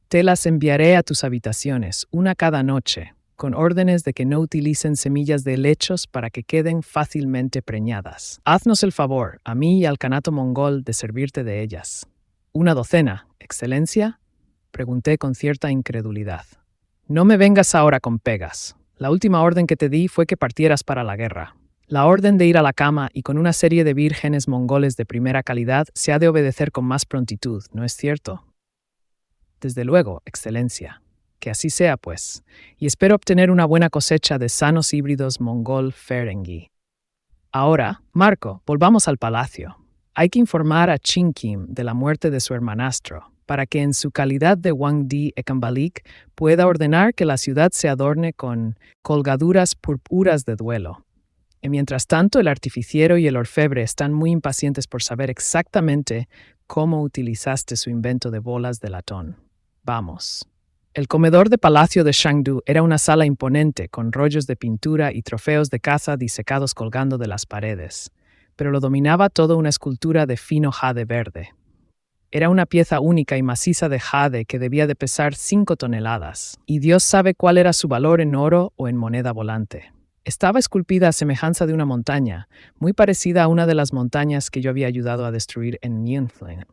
Te las enviaré a tus habitaciones, una cada noche, con órdenes de que no utilicen semillas de helechos para que queden fácilmente preñadas. Haznos el favor, a mí y al Kanato mongol, de servirte de ellas. ¿Una docena, Excelencia?, pregunté con cierta incredulidad. No me vengas ahora con pegas. La última orden que te di fue que partieras para la guerra. La orden de ir a la cama y con una serie de vírgenes mongoles de primera calidad se ha de obedecer con más prontitud, ¿no es cierto? Desde luego, Excelencia. Que así sea, pues, y espero obtener una buena cosecha de sanos híbridos mongol Ferengi. Ahora, Marco, volvamos al palacio. Hay que informar a Chinkim de la muerte de su hermanastro, para que en su calidad de Wangdi Ekambalik pueda ordenar que la ciudad se adorne con colgaduras purpúreas de duelo. Y mientras tanto, el artificiero y el orfebre están muy impacientes por saber exactamente cómo utilizaste su invento de bolas de latón. Vamos. El comedor de palacio de Shangdu era una sala imponente, con rollos de pintura y trofeos de caza disecados colgando de las paredes, pero lo dominaba toda una escultura de fino jade verde. Era una pieza única y maciza de jade que debía de pesar 5 toneladas, y Dios sabe cuál era su valor en oro o en moneda volante. Estaba esculpida a semejanza de una montaña, muy parecida a una de las montañas que yo había ayudado a destruir en Yunnan.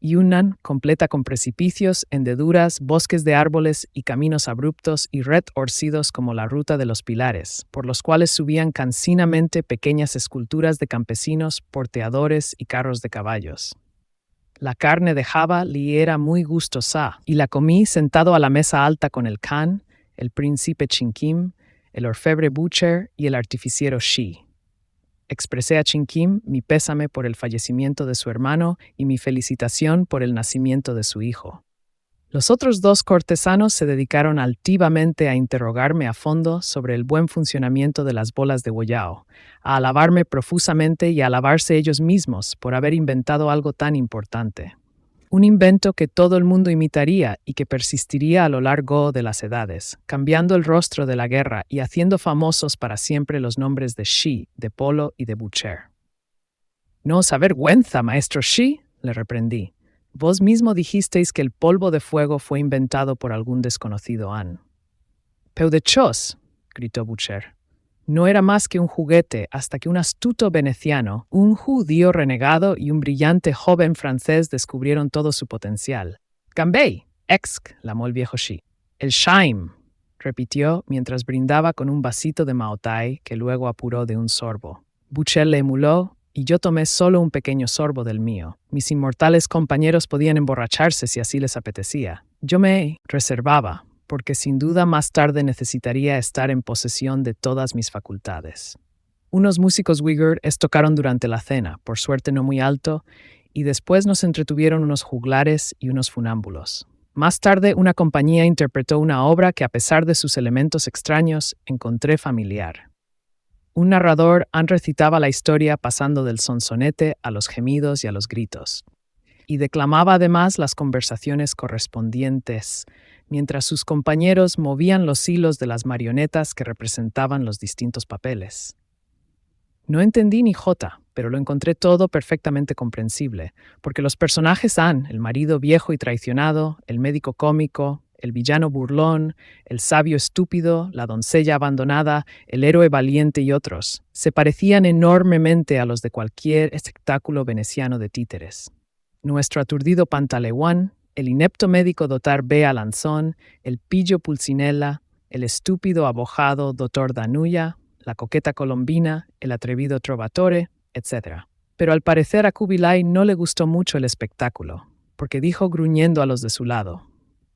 Yunnan, completa con precipicios, hendeduras, bosques de árboles y caminos abruptos y retorcidos como la ruta de los pilares, por los cuales subían cansinamente pequeñas esculturas de campesinos, porteadores y carros de caballos. La carne de jabalí era muy gustosa, y la comí sentado a la mesa alta con el Khan, el príncipe Chinkim, el orfebre Butcher y el artificiero Shi. Expresé a Chinkim mi pésame por el fallecimiento de su hermano y mi felicitación por el nacimiento de su hijo. Los otros 2 cortesanos se dedicaron altivamente a interrogarme a fondo sobre el buen funcionamiento de las bolas de Woyao, a alabarme profusamente y a alabarse ellos mismos por haber inventado algo tan importante. Un invento que todo el mundo imitaría y que persistiría a lo largo de las edades, cambiando el rostro de la guerra y haciendo famosos para siempre los nombres de Shi, de Polo y de Butcher. «No os avergüenza, maestro Shi», le reprendí. «Vos mismo dijisteis que el polvo de fuego fue inventado por algún desconocido Han». «Peu de chose», gritó Butcher. «No era más que un juguete hasta que un astuto veneciano, un judío renegado y un brillante joven francés descubrieron todo su potencial». «Gambei, exc», lamó el viejo Shi. «El Shaim», repitió mientras brindaba con un vasito de maotai que luego apuró de un sorbo. Butcher le emuló y yo tomé solo un pequeño sorbo del mío. Mis inmortales compañeros podían emborracharse si así les apetecía. Yo me reservaba, porque sin duda más tarde necesitaría estar en posesión de todas mis facultades. Unos músicos Uyghur tocaron durante la cena, por suerte no muy alto, y después nos entretuvieron unos juglares y unos funámbulos. Más tarde, una compañía interpretó una obra que, a pesar de sus elementos extraños, encontré familiar. Un narrador recitaba la historia pasando del sonsonete a los gemidos y a los gritos, y declamaba además las conversaciones correspondientes, mientras sus compañeros movían los hilos de las marionetas que representaban los distintos papeles. No entendí ni jota, pero lo encontré todo perfectamente comprensible, porque los personajes el marido viejo y traicionado, el médico cómico, el villano burlón, el sabio estúpido, la doncella abandonada, el héroe valiente y otros, se parecían enormemente a los de cualquier espectáculo veneciano de títeres. Nuestro aturdido Pantaleguán, el inepto médico Dr. B. Alanzón, el pillo Pulcinella, el estúpido abogado Dr. Danuya, la coqueta Colombina, el atrevido Trovatore, etc. Pero al parecer a Kubilai no le gustó mucho el espectáculo, porque dijo gruñendo a los de su lado: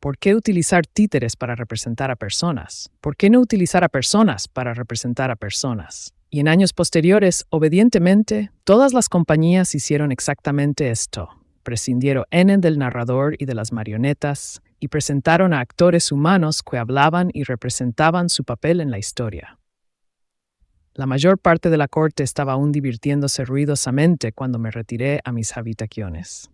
¿por qué utilizar títeres para representar a personas? ¿Por qué no utilizar a personas para representar a personas? Y en años posteriores, obedientemente, todas las compañías hicieron exactamente esto. Prescindieron del narrador y de las marionetas y presentaron a actores humanos que hablaban y representaban su papel en la historia. La mayor parte de la corte estaba aún divirtiéndose ruidosamente cuando me retiré a mis habitaciones.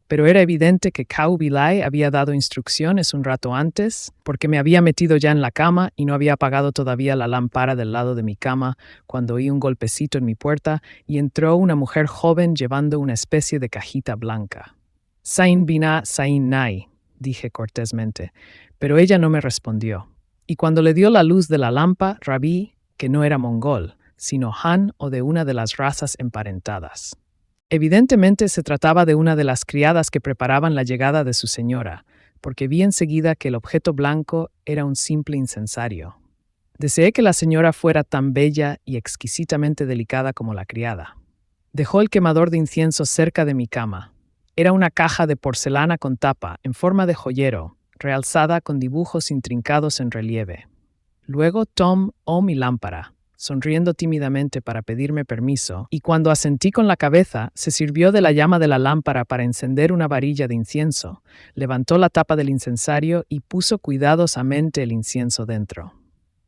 Pero era evidente que Kubilai había dado instrucciones un rato antes, porque me había metido ya en la cama y no había apagado todavía la lámpara del lado de mi cama cuando oí un golpecito en mi puerta y entró una mujer joven llevando una especie de cajita blanca. Sain Bina Sain Nai, dije cortésmente, pero ella no me respondió. Y cuando le dio la luz de la lámpara, vi que no era mongol, sino Han o de una de las razas emparentadas. Evidentemente se trataba de una de las criadas que preparaban la llegada de su señora, porque vi enseguida que el objeto blanco era un simple incensario. Deseé que la señora fuera tan bella y exquisitamente delicada como la criada. Dejó el quemador de incienso cerca de mi cama. Era una caja de porcelana con tapa, en forma de joyero, realzada con dibujos intrincados en relieve. Luego tomó mi lámpara, sonriendo tímidamente para pedirme permiso, y cuando asentí con la cabeza, se sirvió de la llama de la lámpara para encender una varilla de incienso, levantó la tapa del incensario y puso cuidadosamente el incienso dentro.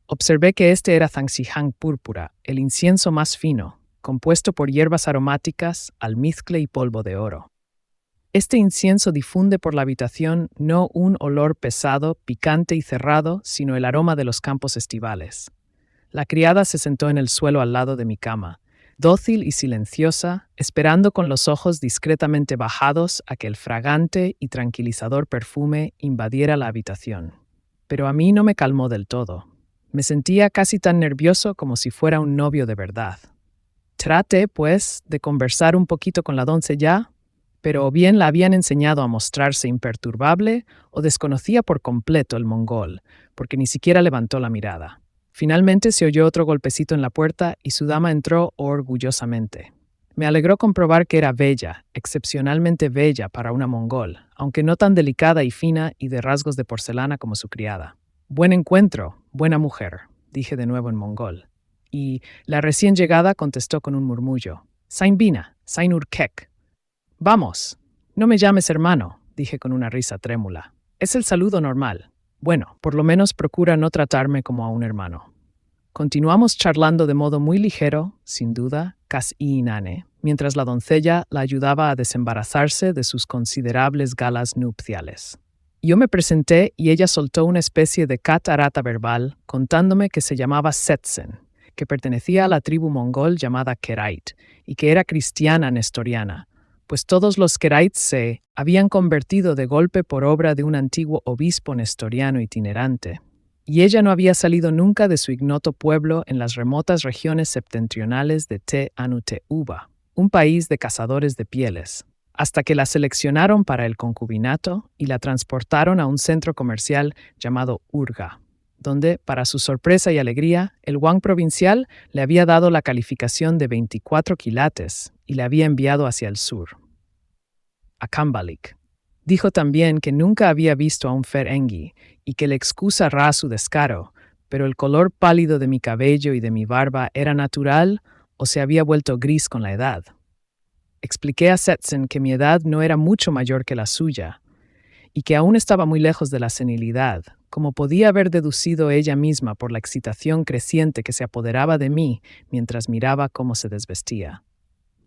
Observé que este era Zhangxihang púrpura, el incienso más fino, compuesto por hierbas aromáticas, almizcle y polvo de oro. Este incienso difunde por la habitación no un olor pesado, picante y cerrado, sino el aroma de los campos estivales. La criada se sentó en el suelo al lado de mi cama, dócil y silenciosa, esperando con los ojos discretamente bajados a que el fragante y tranquilizador perfume invadiera la habitación. Pero a mí no me calmó del todo. Me sentía casi tan nervioso como si fuera un novio de verdad. Traté, pues, de conversar un poquito con la doncella, pero o bien la habían enseñado a mostrarse imperturbable o desconocía por completo el mongol, porque ni siquiera levantó la mirada. Finalmente se oyó otro golpecito en la puerta y su dama entró orgullosamente. Me alegró comprobar que era bella, excepcionalmente bella para una mongol, aunque no tan delicada y fina y de rasgos de porcelana como su criada. «Buen encuentro, buena mujer», dije de nuevo en mongol. Y la recién llegada contestó con un murmullo. «Sain Bina, Sain Urkek». «Vamos, no me llames hermano», dije con una risa trémula. «Es el saludo normal. Bueno, por lo menos procura no tratarme como a un hermano». Continuamos charlando de modo muy ligero, sin duda, casi inane, mientras la doncella la ayudaba a desembarazarse de sus considerables galas nupciales. Yo me presenté y ella soltó una especie de catarata verbal contándome que se llamaba Setsen, que pertenecía a la tribu mongol llamada Kerait y que era cristiana nestoriana, pues todos los Keraits se habían convertido de golpe por obra de un antiguo obispo nestoriano itinerante, y ella no había salido nunca de su ignoto pueblo en las remotas regiones septentrionales de Te Anuteuba, un país de cazadores de pieles, hasta que la seleccionaron para el concubinato y la transportaron a un centro comercial llamado Urga, donde, para su sorpresa y alegría, el Wang provincial le había dado la calificación de 24 quilates y le había enviado hacia el sur, a Kambalik. Dijo también que nunca había visto a un Ferengi y que le excusará su descaro, pero el color pálido de mi cabello y de mi barba era natural o se había vuelto gris con la edad. Expliqué a Setzen que mi edad no era mucho mayor que la suya y que aún estaba muy lejos de la senilidad, como podía haber deducido ella misma por la excitación creciente que se apoderaba de mí mientras miraba cómo se desvestía.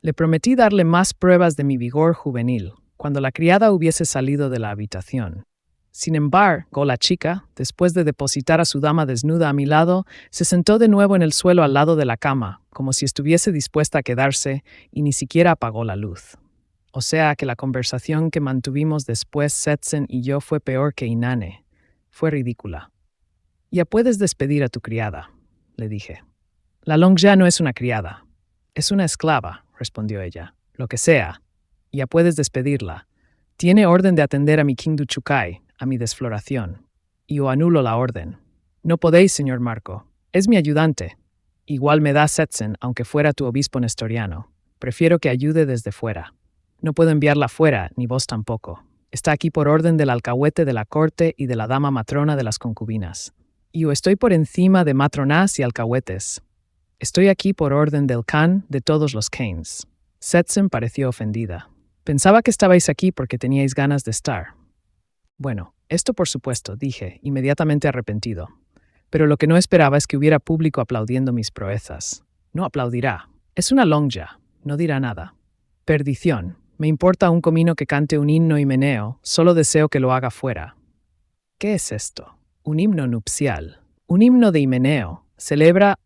Le prometí darle más pruebas de mi vigor juvenil cuando la criada hubiese salido de la habitación. Sin embargo, la chica, después de depositar a su dama desnuda a mi lado, se sentó de nuevo en el suelo al lado de la cama, como si estuviese dispuesta a quedarse, y ni siquiera apagó la luz. O sea que la conversación que mantuvimos después Setzen y yo fue peor que inane. Fue ridícula. «Ya puedes despedir a tu criada», le dije. «La Longja no es una criada. Es una esclava», respondió ella. «Lo que sea. Ya puedes despedirla. Tiene orden de atender a mi Kingdu Chukai, a mi desfloración. Y o anulo la orden». «No podéis, señor Marco. Es mi ayudante». «Igual me da Setzen, aunque fuera tu obispo nestoriano. Prefiero que ayude desde fuera». «No puedo enviarla fuera, ni vos tampoco. Está aquí por orden del alcahuete de la corte y de la dama matrona de las concubinas. Y o estoy por encima de matronás y alcahuetes. Estoy aquí por orden del Khan de todos los Khanes». Setzen pareció ofendida. «Pensaba que estabais aquí porque teníais ganas de estar». «Bueno, esto por supuesto», dije, inmediatamente arrepentido. «Pero lo que no esperaba es que hubiera público aplaudiendo mis proezas. No aplaudirá. Es una Longja. No dirá nada». «Perdición. Me importa un comino que cante un himno himeneo. Solo deseo que lo haga fuera». «¿Qué es esto?» «Un himno nupcial. Un himno de himeneo. Celebra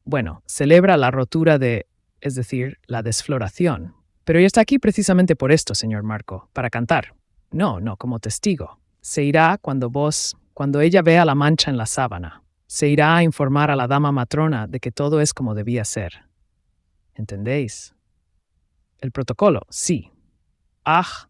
la rotura de, es decir, la desfloración. Pero ella está aquí precisamente por esto, señor Marco, para cantar». «No, como testigo. Se irá cuando ella vea la mancha en la sábana. Se irá a informar a la dama matrona de que todo es como debía ser». ¿Entendéis? «El protocolo, sí». «Ah».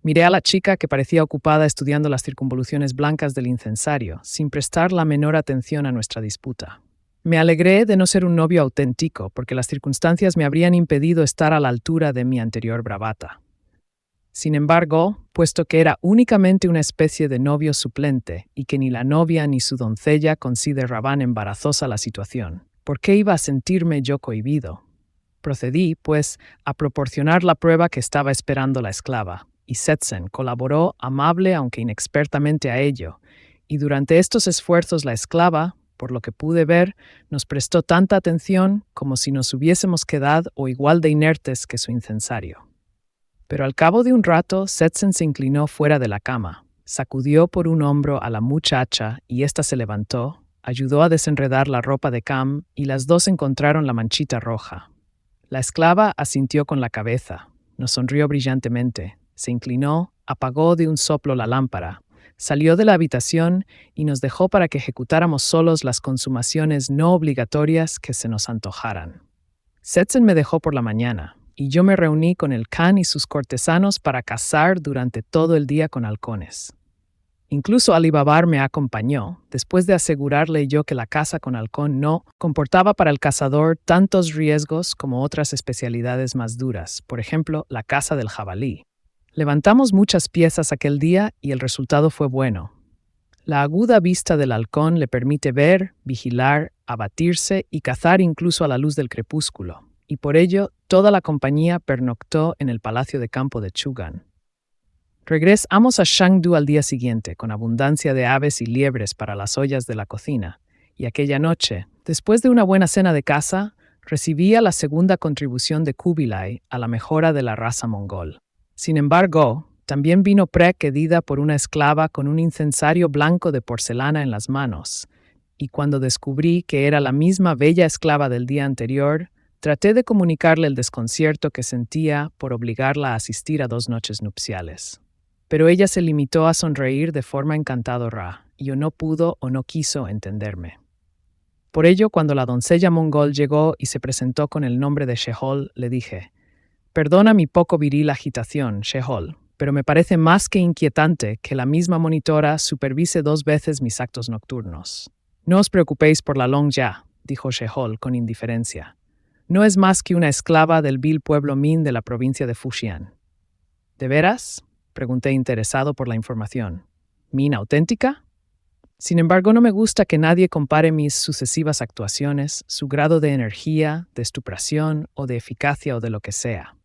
Miré a la chica que parecía ocupada estudiando las circunvoluciones blancas del incensario, sin prestar la menor atención a nuestra disputa. Me alegré de no ser un novio auténtico, porque las circunstancias me habrían impedido estar a la altura de mi anterior bravata. Sin embargo, puesto que era únicamente una especie de novio suplente y que ni la novia ni su doncella consideraban embarazosa la situación, ¿por qué iba a sentirme yo cohibido? Procedí, pues, a proporcionar la prueba que estaba esperando la esclava, y Setzen colaboró amable aunque inexpertamente a ello, y durante estos esfuerzos la esclava, por lo que pude ver, nos prestó tanta atención como si nos hubiésemos quedado o igual de inertes que su incensario. Pero al cabo de un rato, Setzen se inclinó fuera de la cama, sacudió por un hombro a la muchacha y ésta se levantó, ayudó a desenredar la ropa de Cam y las dos encontraron la manchita roja. La esclava asintió con la cabeza, nos sonrió brillantemente, se inclinó, apagó de un soplo la lámpara, salió de la habitación y nos dejó para que ejecutáramos solos las consumaciones no obligatorias que se nos antojaran. Setzen me dejó por la mañana, y yo me reuní con el Khan y sus cortesanos para cazar durante todo el día con halcones. Incluso Ali Babar me acompañó, después de asegurarle yo que la caza con halcón no comportaba para el cazador tantos riesgos como otras especialidades más duras, por ejemplo, la caza del jabalí. Levantamos muchas piezas aquel día y el resultado fue bueno. La aguda vista del halcón le permite ver, vigilar, abatirse y cazar incluso a la luz del crepúsculo, y por ello toda la compañía pernoctó en el palacio de campo de Chugan. Regresamos a Shangdu al día siguiente, con abundancia de aves y liebres para las ollas de la cocina, y aquella noche, después de una buena cena de caza, recibía la segunda contribución de Kubilai a la mejora de la raza mongol. Sin embargo, también vino precedida por una esclava con un incensario blanco de porcelana en las manos, y cuando descubrí que era la misma bella esclava del día anterior, traté de comunicarle el desconcierto que sentía por obligarla a asistir a 2 noches nupciales. Pero ella se limitó a sonreír de forma encantadora, y o no pudo o no quiso entenderme. Por ello, cuando la doncella mongol llegó y se presentó con el nombre de Shehol, le dije: «Perdona mi poco viril agitación, Shehol, pero me parece más que inquietante que la misma monitora supervise 2 veces mis actos nocturnos». «No os preocupéis por la Longja», dijo Shehol con indiferencia. «No es más que una esclava del vil pueblo Min de la provincia de Fujian». «¿De veras?», pregunté interesado por la información. «¿Min auténtica?». Sin embargo, no me gusta que nadie compare mis sucesivas actuaciones, su grado de energía, de estupración o de eficacia o de lo que sea.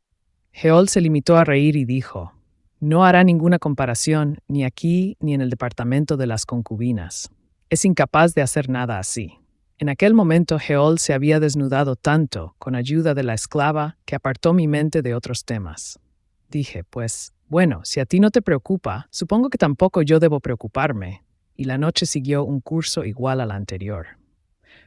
Heol se limitó a reír y dijo, no hará ninguna comparación, ni aquí ni en el departamento de las concubinas. Es incapaz de hacer nada así. En aquel momento Heol se había desnudado tanto, con ayuda de la esclava, que apartó mi mente de otros temas. Dije, pues, bueno, si a ti no te preocupa, supongo que tampoco yo debo preocuparme. Y la noche siguió un curso igual al anterior.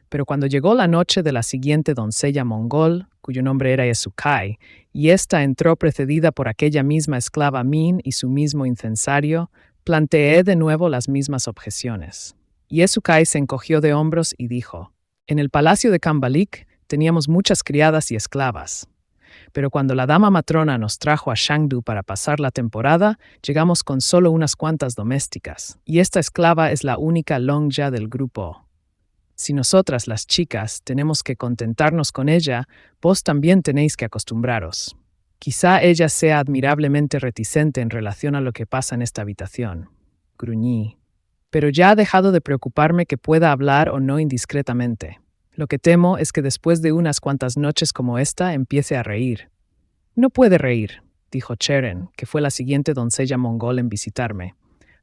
Pero cuando llegó la noche de la siguiente doncella mongol, cuyo nombre era Esukai, y ésta entró precedida por aquella misma esclava Min y su mismo incensario, planteé de nuevo las mismas objeciones. Y Esukai se encogió de hombros y dijo, en el palacio de Kambalik teníamos muchas criadas y esclavas. Pero cuando la dama matrona nos trajo a Shangdu para pasar la temporada, llegamos con solo unas cuantas domésticas, y esta esclava es la única longja del grupo. Si nosotras, las chicas, tenemos que contentarnos con ella, vos también tenéis que acostumbraros. Quizá ella sea admirablemente reticente en relación a lo que pasa en esta habitación. Gruñí. Pero ya ha dejado de preocuparme que pueda hablar o no indiscretamente. Lo que temo es que después de unas cuantas noches como esta empiece a reír. No puede reír, dijo Cheren, que fue la siguiente doncella mongol en visitarme,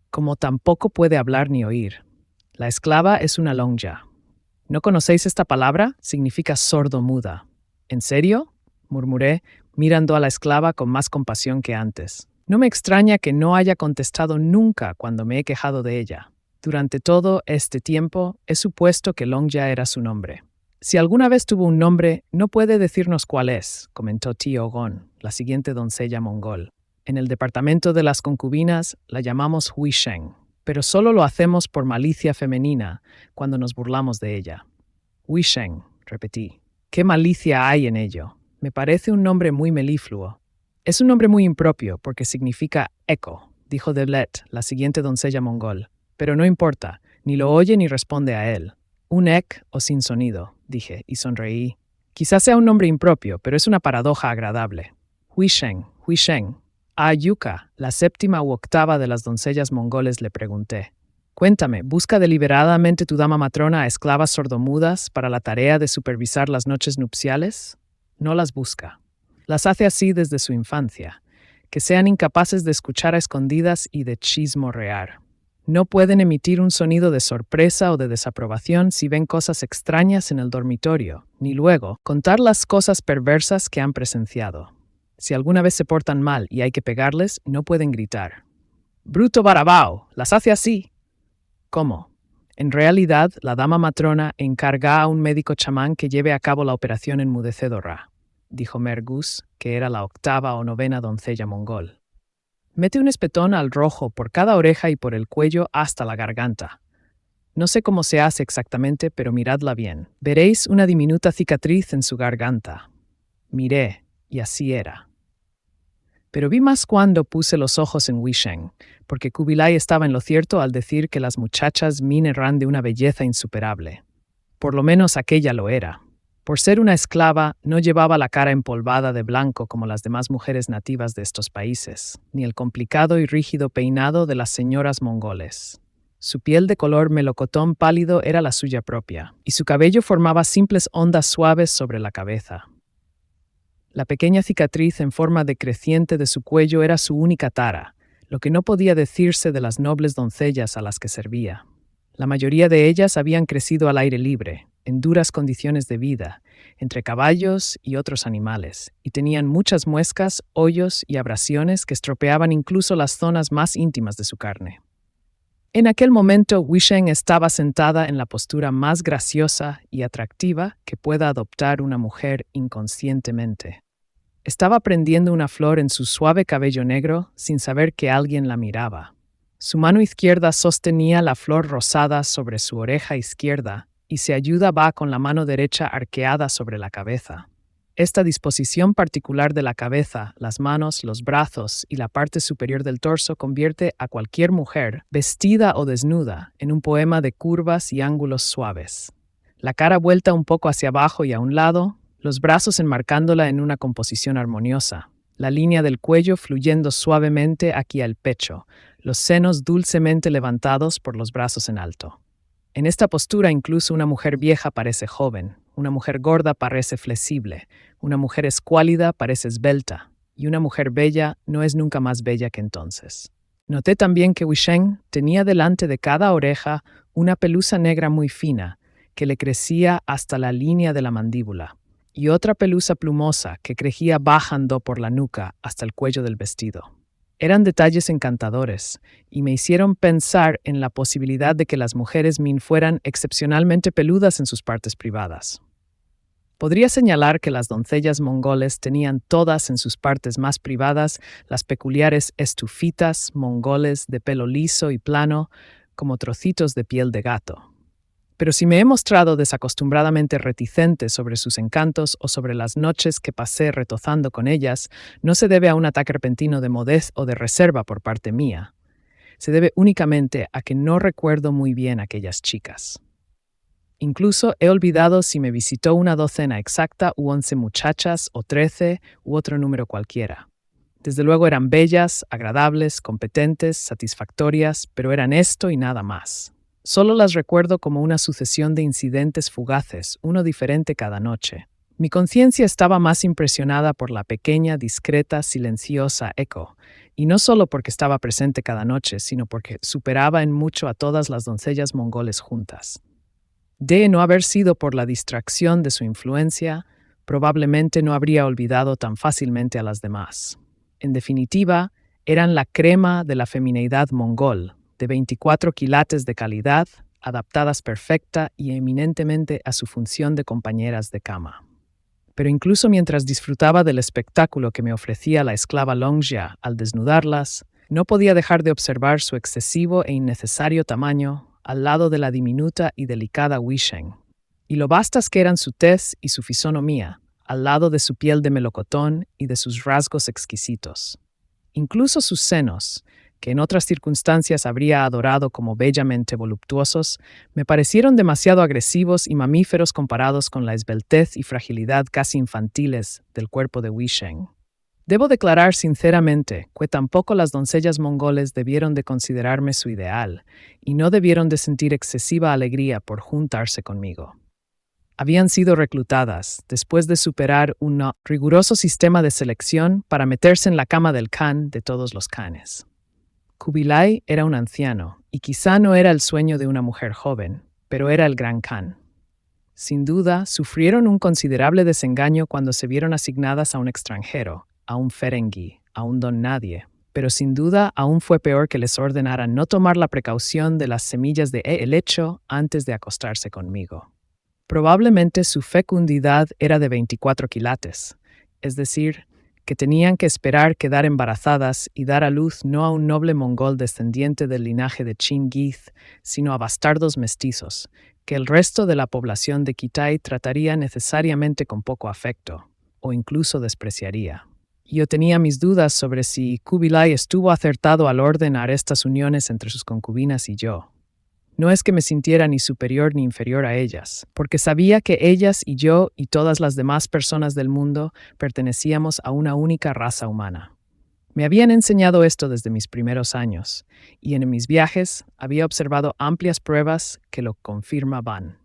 como tampoco puede hablar ni oír. La esclava es una longja. ¿No conocéis esta palabra? Significa sordo-muda. ¿En serio? Murmuré, mirando a la esclava con más compasión que antes. No me extraña que no haya contestado nunca cuando me he quejado de ella. Durante todo este tiempo he supuesto que Longja era su nombre. Si alguna vez tuvo un nombre, no puede decirnos cuál es, comentó Tio Gon, la siguiente doncella mongol. En el departamento de las concubinas la llamamos Huisheng, pero solo lo hacemos por malicia femenina cuando nos burlamos de ella. Huisheng, repetí. ¿Qué malicia hay en ello? Me parece un nombre muy melifluo. Es un nombre muy impropio porque significa eco, dijo Deblet, la siguiente doncella mongol. Pero no importa, ni lo oye ni responde a él. Un ek o sin sonido, dije, y sonreí. Quizás sea un nombre impropio, pero es una paradoja agradable. Huisheng, Huisheng. A Yuka, la séptima u octava de las doncellas mongoles, le pregunté. Cuéntame, ¿busca deliberadamente tu dama matrona a esclavas sordomudas para la tarea de supervisar las noches nupciales? No las busca. Las hace así desde su infancia, que sean incapaces de escuchar a escondidas y de chismorrear. No pueden emitir un sonido de sorpresa o de desaprobación si ven cosas extrañas en el dormitorio, ni luego contar las cosas perversas que han presenciado. Si alguna vez se portan mal y hay que pegarles, no pueden gritar. ¡Bruto Barabao! ¡Las hace así! ¿Cómo? En realidad, la dama matrona encarga a un médico chamán que lleve a cabo la operación enmudecedora, dijo Mergus, que era la octava o novena doncella mongol. Mete un espetón al rojo por cada oreja y por el cuello hasta la garganta. No sé cómo se hace exactamente, pero miradla bien. Veréis una diminuta cicatriz en su garganta. Miré, y así era. Pero vi más cuando puse los ojos en Huisheng, porque Kubilai estaba en lo cierto al decir que las muchachas Min eran de una belleza insuperable. Por lo menos aquella lo era. Por ser una esclava, no llevaba la cara empolvada de blanco como las demás mujeres nativas de estos países, ni el complicado y rígido peinado de las señoras mongoles. Su piel de color melocotón pálido era la suya propia, y su cabello formaba simples ondas suaves sobre la cabeza. La pequeña cicatriz en forma decreciente de su cuello era su única tara, lo que no podía decirse de las nobles doncellas a las que servía. La mayoría de ellas habían crecido al aire libre, en duras condiciones de vida, entre caballos y otros animales, y tenían muchas muescas, hoyos y abrasiones que estropeaban incluso las zonas más íntimas de su carne. En aquel momento, Huisheng estaba sentada en la postura más graciosa y atractiva que pueda adoptar una mujer inconscientemente. Estaba prendiendo una flor en su suave cabello negro sin saber que alguien la miraba. Su mano izquierda sostenía la flor rosada sobre su oreja izquierda y se ayudaba con la mano derecha arqueada sobre la cabeza. Esta disposición particular de la cabeza, las manos, los brazos y la parte superior del torso convierte a cualquier mujer, vestida o desnuda, en un poema de curvas y ángulos suaves. La cara vuelta un poco hacia abajo y a un lado, los brazos enmarcándola en una composición armoniosa, la línea del cuello fluyendo suavemente aquí al pecho, los senos dulcemente levantados por los brazos en alto. En esta postura incluso una mujer vieja parece joven, una mujer gorda parece flexible, una mujer escuálida parece esbelta, y una mujer bella no es nunca más bella que entonces. Noté también que Wusheng tenía delante de cada oreja una pelusa negra muy fina, que le crecía hasta la línea de la mandíbula, y otra pelusa plumosa que crecía bajando por la nuca hasta el cuello del vestido. Eran detalles encantadores, y me hicieron pensar en la posibilidad de que las mujeres Min fueran excepcionalmente peludas en sus partes privadas. Podría señalar que las doncellas mongoles tenían todas en sus partes más privadas las peculiares estufitas mongoles de pelo liso y plano, como trocitos de piel de gato. Pero si me he mostrado desacostumbradamente reticente sobre sus encantos o sobre las noches que pasé retozando con ellas, no se debe a un ataque repentino de modez o de reserva por parte mía. Se debe únicamente a que no recuerdo muy bien a aquellas chicas. Incluso he olvidado si me visitó una docena exacta u 11 muchachas o 13 u otro número cualquiera. Desde luego eran bellas, agradables, competentes, satisfactorias, pero eran esto y nada más. Solo las recuerdo como una sucesión de incidentes fugaces, uno diferente cada noche. Mi conciencia estaba más impresionada por la pequeña, discreta, silenciosa Echo, y no solo porque estaba presente cada noche, sino porque superaba en mucho a todas las doncellas mongoles juntas. De no haber sido por la distracción de su influencia, probablemente no habría olvidado tan fácilmente a las demás. En definitiva, eran la crema de la femineidad mongol, de 24 quilates de calidad, adaptadas perfecta y eminentemente a su función de compañeras de cama. Pero incluso mientras disfrutaba del espectáculo que me ofrecía la esclava Longjia al desnudarlas, no podía dejar de observar su excesivo e innecesario tamaño al lado de la diminuta y delicada Wusheng, y lo vastas que eran su tez y su fisonomía, al lado de su piel de melocotón y de sus rasgos exquisitos. Incluso sus senos, que en otras circunstancias habría adorado como bellamente voluptuosos, me parecieron demasiado agresivos y mamíferos comparados con la esbeltez y fragilidad casi infantiles del cuerpo de Wusheng. Debo declarar sinceramente que tampoco las doncellas mongoles debieron de considerarme su ideal y no debieron de sentir excesiva alegría por juntarse conmigo. Habían sido reclutadas después de superar un riguroso sistema de selección para meterse en la cama del Khan de todos los Khanes. Kubilai era un anciano y quizá no era el sueño de una mujer joven, pero era el gran Khan. Sin duda, sufrieron un considerable desengaño cuando se vieron asignadas a un extranjero, a un Ferengi, a un don nadie, pero sin duda aún fue peor que les ordenaran no tomar la precaución de las semillas de helecho antes de acostarse conmigo. Probablemente su fecundidad era de 24 quilates, es decir, que tenían que esperar quedar embarazadas y dar a luz no a un noble mongol descendiente del linaje de Chingith, sino a bastardos mestizos, que el resto de la población de Kitai trataría necesariamente con poco afecto, o incluso despreciaría. Yo tenía mis dudas sobre si Kubilai estuvo acertado al ordenar estas uniones entre sus concubinas y yo. No es que me sintiera ni superior ni inferior a ellas, porque sabía que ellas y yo y todas las demás personas del mundo pertenecíamos a una única raza humana. Me habían enseñado esto desde mis primeros años, y en mis viajes había observado amplias pruebas que lo confirmaban.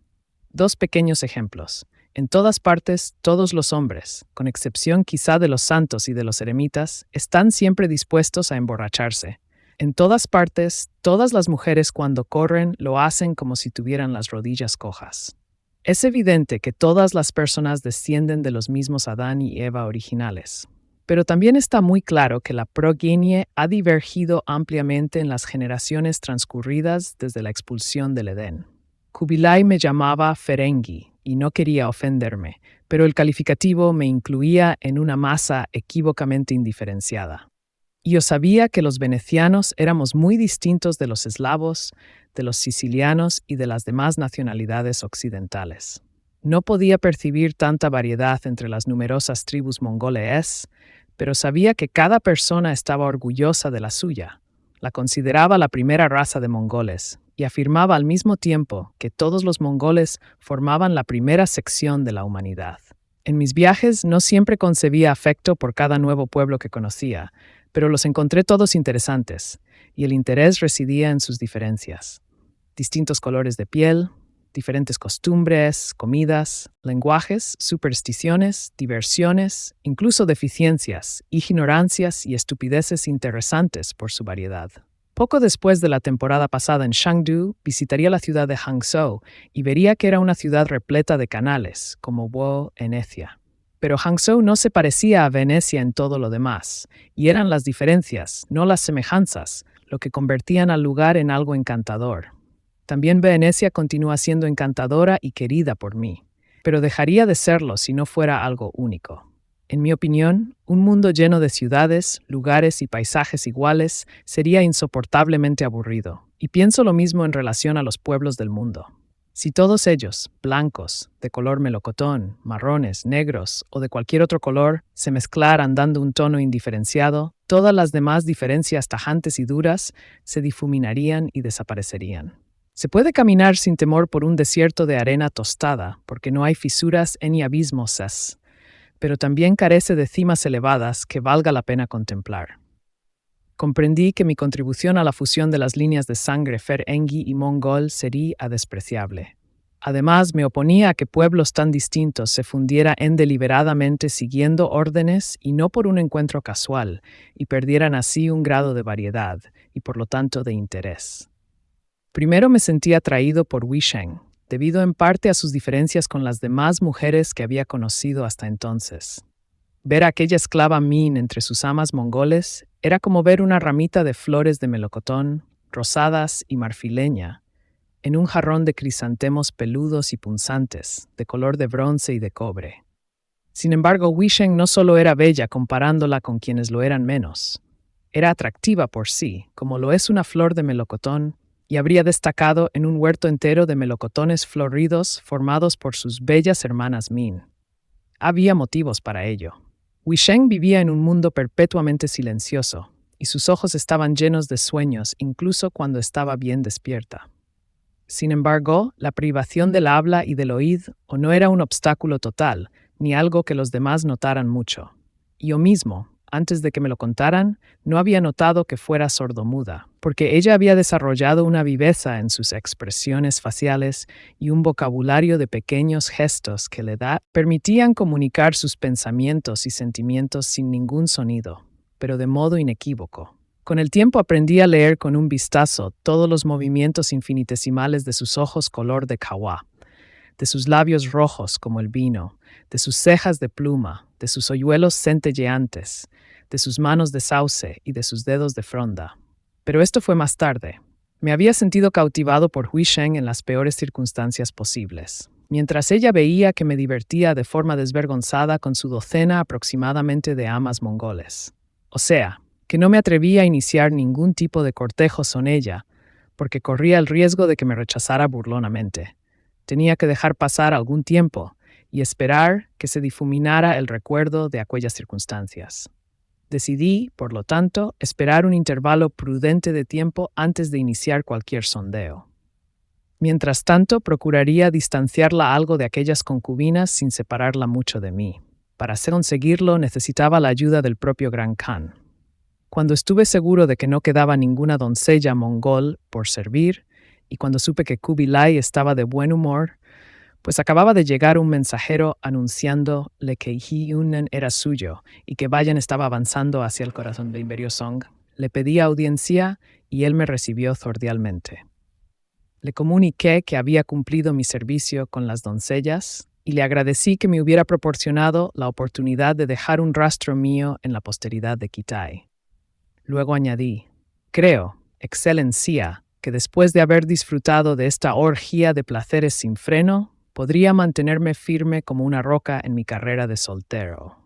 2 pequeños ejemplos. En todas partes, todos los hombres, con excepción quizá de los santos y de los eremitas, están siempre dispuestos a emborracharse. En todas partes, todas las mujeres cuando corren lo hacen como si tuvieran las rodillas cojas. Es evidente que todas las personas descienden de los mismos Adán y Eva originales. Pero también está muy claro que la progenie ha divergido ampliamente en las generaciones transcurridas desde la expulsión del Edén. Kubilai me llamaba Ferengi y no quería ofenderme, pero el calificativo me incluía en una masa equívocamente indiferenciada. Yo sabía que los venecianos éramos muy distintos de los eslavos, de los sicilianos y de las demás nacionalidades occidentales. No podía percibir tanta variedad entre las numerosas tribus mongoles, pero sabía que cada persona estaba orgullosa de la suya. La consideraba la primera raza de mongoles y afirmaba al mismo tiempo que todos los mongoles formaban la primera sección de la humanidad. En mis viajes no siempre concebía afecto por cada nuevo pueblo que conocía, pero los encontré todos interesantes, y el interés residía en sus diferencias. Distintos colores de piel, diferentes costumbres, comidas, lenguajes, supersticiones, diversiones, incluso deficiencias, ignorancias y estupideces interesantes por su variedad. Poco después de la temporada pasada en Chengdu, visitaría la ciudad de Hangzhou y vería que era una ciudad repleta de canales, como Wo, Venecia. Pero Hangzhou no se parecía a Venecia en todo lo demás, y eran las diferencias, no las semejanzas, lo que convertían al lugar en algo encantador. También Venecia continúa siendo encantadora y querida por mí, pero dejaría de serlo si no fuera algo único. En mi opinión, un mundo lleno de ciudades, lugares y paisajes iguales sería insoportablemente aburrido, y pienso lo mismo en relación a los pueblos del mundo. Si todos ellos, blancos, de color melocotón, marrones, negros o de cualquier otro color, se mezclaran dando un tono indiferenciado, todas las demás diferencias tajantes y duras se difuminarían y desaparecerían. Se puede caminar sin temor por un desierto de arena tostada, porque no hay fisuras ni abismos, pero también carece de cimas elevadas que valga la pena contemplar. Comprendí que mi contribución a la fusión de las líneas de sangre Ferengi y mongol sería despreciable. Además, me oponía a que pueblos tan distintos se fundieran deliberadamente siguiendo órdenes y no por un encuentro casual, y perdieran así un grado de variedad y por lo tanto de interés. Primero me sentí atraído por Wei Sheng, debido en parte a sus diferencias con las demás mujeres que había conocido hasta entonces. Ver a aquella esclava Min entre sus amas mongoles era como ver una ramita de flores de melocotón, rosadas y marfileña, en un jarrón de crisantemos peludos y punzantes, de color de bronce y de cobre. Sin embargo, Wei Sheng no solo era bella comparándola con quienes lo eran menos, era atractiva por sí, como lo es una flor de melocotón, y habría destacado en un huerto entero de melocotones floridos formados por sus bellas hermanas Min. Había motivos para ello. Wei Sheng vivía en un mundo perpetuamente silencioso, y sus ojos estaban llenos de sueños incluso cuando estaba bien despierta. Sin embargo, la privación del habla y del oído no era un obstáculo total, ni algo que los demás notaran mucho. Yo mismo, antes de que me lo contaran, no había notado que fuera sordomuda, porque ella había desarrollado una viveza en sus expresiones faciales y un vocabulario de pequeños gestos que le permitían comunicar sus pensamientos y sentimientos sin ningún sonido, pero de modo inequívoco. Con el tiempo aprendí a leer con un vistazo todos los movimientos infinitesimales de sus ojos color de kawa, de sus labios rojos como el vino, de sus cejas de pluma, de sus hoyuelos centelleantes, de sus manos de sauce y de sus dedos de fronda. Pero esto fue más tarde. Me había sentido cautivado por Wei Sheng en las peores circunstancias posibles, mientras ella veía que me divertía de forma desvergonzada con su docena aproximadamente de amas mongoles. O sea, que no me atrevía a iniciar ningún tipo de cortejo con ella, porque corría el riesgo de que me rechazara burlonamente. Tenía que dejar pasar algún tiempo y esperar que se difuminara el recuerdo de aquellas circunstancias. Decidí, por lo tanto, esperar un intervalo prudente de tiempo antes de iniciar cualquier sondeo. Mientras tanto, procuraría distanciarla algo de aquellas concubinas sin separarla mucho de mí. Para conseguirlo, necesitaba la ayuda del propio Gran Khan. Cuando estuve seguro de que no quedaba ninguna doncella mongol por servir, y cuando supe que Kubilai estaba de buen humor, pues acababa de llegar un mensajero anunciándole que He-Yunnen era suyo y que Bayan estaba avanzando hacia el corazón de Imperio Song, le pedí audiencia y él me recibió cordialmente. Le comuniqué que había cumplido mi servicio con las doncellas y le agradecí que me hubiera proporcionado la oportunidad de dejar un rastro mío en la posteridad de Kitai. Luego añadí, creo, Excelencia, que después de haber disfrutado de esta orgía de placeres sin freno, podría mantenerme firme como una roca en mi carrera de soltero.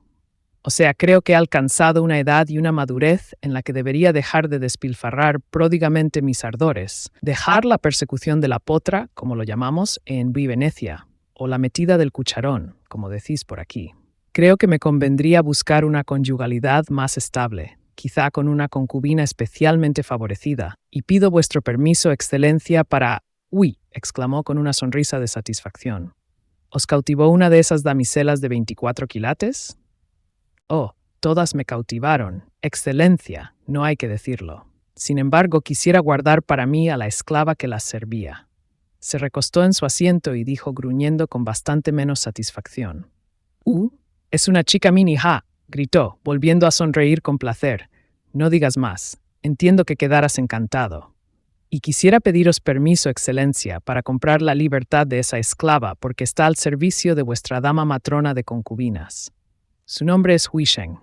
O sea, creo que he alcanzado una edad y una madurez en la que debería dejar de despilfarrar pródigamente mis ardores, dejar la persecución de la potra, como lo llamamos en Venecia, o la metida del cucharón, como decís por aquí. Creo que me convendría buscar una conyugalidad más estable, quizá con una concubina especialmente favorecida, y pido vuestro permiso, Excelencia, para... «Uy», exclamó con una sonrisa de satisfacción. «¿Os cautivó una de esas damiselas de 24 quilates?» «Oh, Todas me cautivaron. Excelencia, no hay que decirlo. Sin embargo, quisiera guardar para mí a la esclava que las servía. Se recostó en su asiento y dijo gruñendo con bastante menos satisfacción. Es una chica mini-ha, gritó, volviendo a sonreír con placer. No digas más. Entiendo que quedarás encantado. Y quisiera pediros permiso, Excelencia, para comprar la libertad de esa esclava porque está al servicio de vuestra dama matrona de concubinas. Su nombre es Huisheng.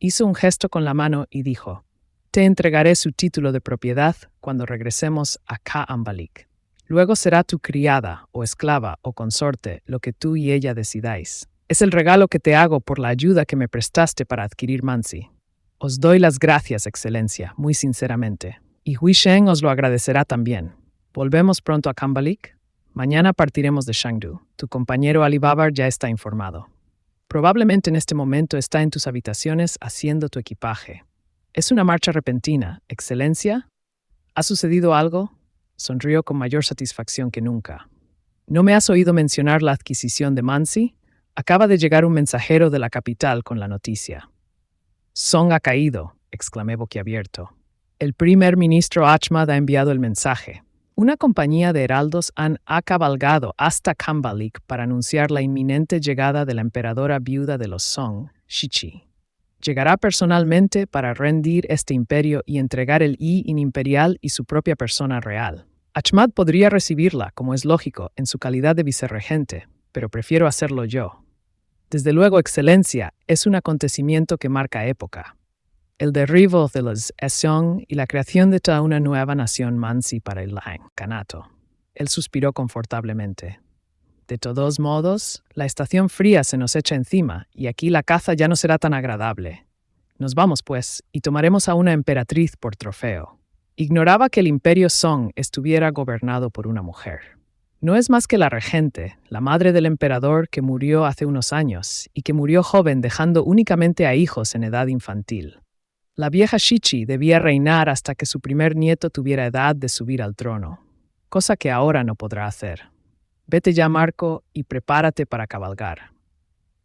Hizo un gesto con la mano y dijo, te entregaré su título de propiedad cuando regresemos a Ka-Ambalik. Luego será tu criada, o esclava, o consorte, lo que tú y ella decidáis. Es el regalo que te hago por la ayuda que me prestaste para adquirir Mansi. Os doy las gracias, Excelencia, muy sinceramente. Y Huisheng os lo agradecerá también. ¿Volvemos pronto a Kambalik? Mañana partiremos de Shangdu. Tu compañero Alibaba ya está informado. Probablemente en este momento está en tus habitaciones haciendo tu equipaje. Es una marcha repentina, Excelencia. ¿Ha sucedido algo? Sonrió con mayor satisfacción que nunca. ¿No me has oído mencionar la adquisición de Mansi? Acaba de llegar un mensajero de la capital con la noticia. Song ha caído, exclamé boquiabierto. El primer ministro Ahmad ha enviado el mensaje. Una compañía de heraldos ha cabalgado hasta Kambalik para anunciar la inminente llegada de la emperadora viuda de los Song, Shichi. Llegará personalmente para rendir este imperio y entregar el Yin imperial y su propia persona real. Ahmad podría recibirla, como es lógico, en su calidad de vicerregente, pero prefiero hacerlo yo. Desde luego, Excelencia, es un acontecimiento que marca época. El derribo de los Song y la creación de toda una nueva nación Mansi para el Kanato. Él suspiró confortablemente. De todos modos, la estación fría se nos echa encima y aquí la caza ya no será tan agradable. Nos vamos, pues, y tomaremos a una emperatriz por trofeo. Ignoraba que el imperio Song estuviera gobernado por una mujer. No es más que la regente, la madre del emperador que murió hace unos años y que murió joven dejando únicamente a hijos en edad infantil. La vieja Shichi debía reinar hasta que su primer nieto tuviera edad de subir al trono, cosa que ahora no podrá hacer. Vete ya, Marco, y prepárate para cabalgar.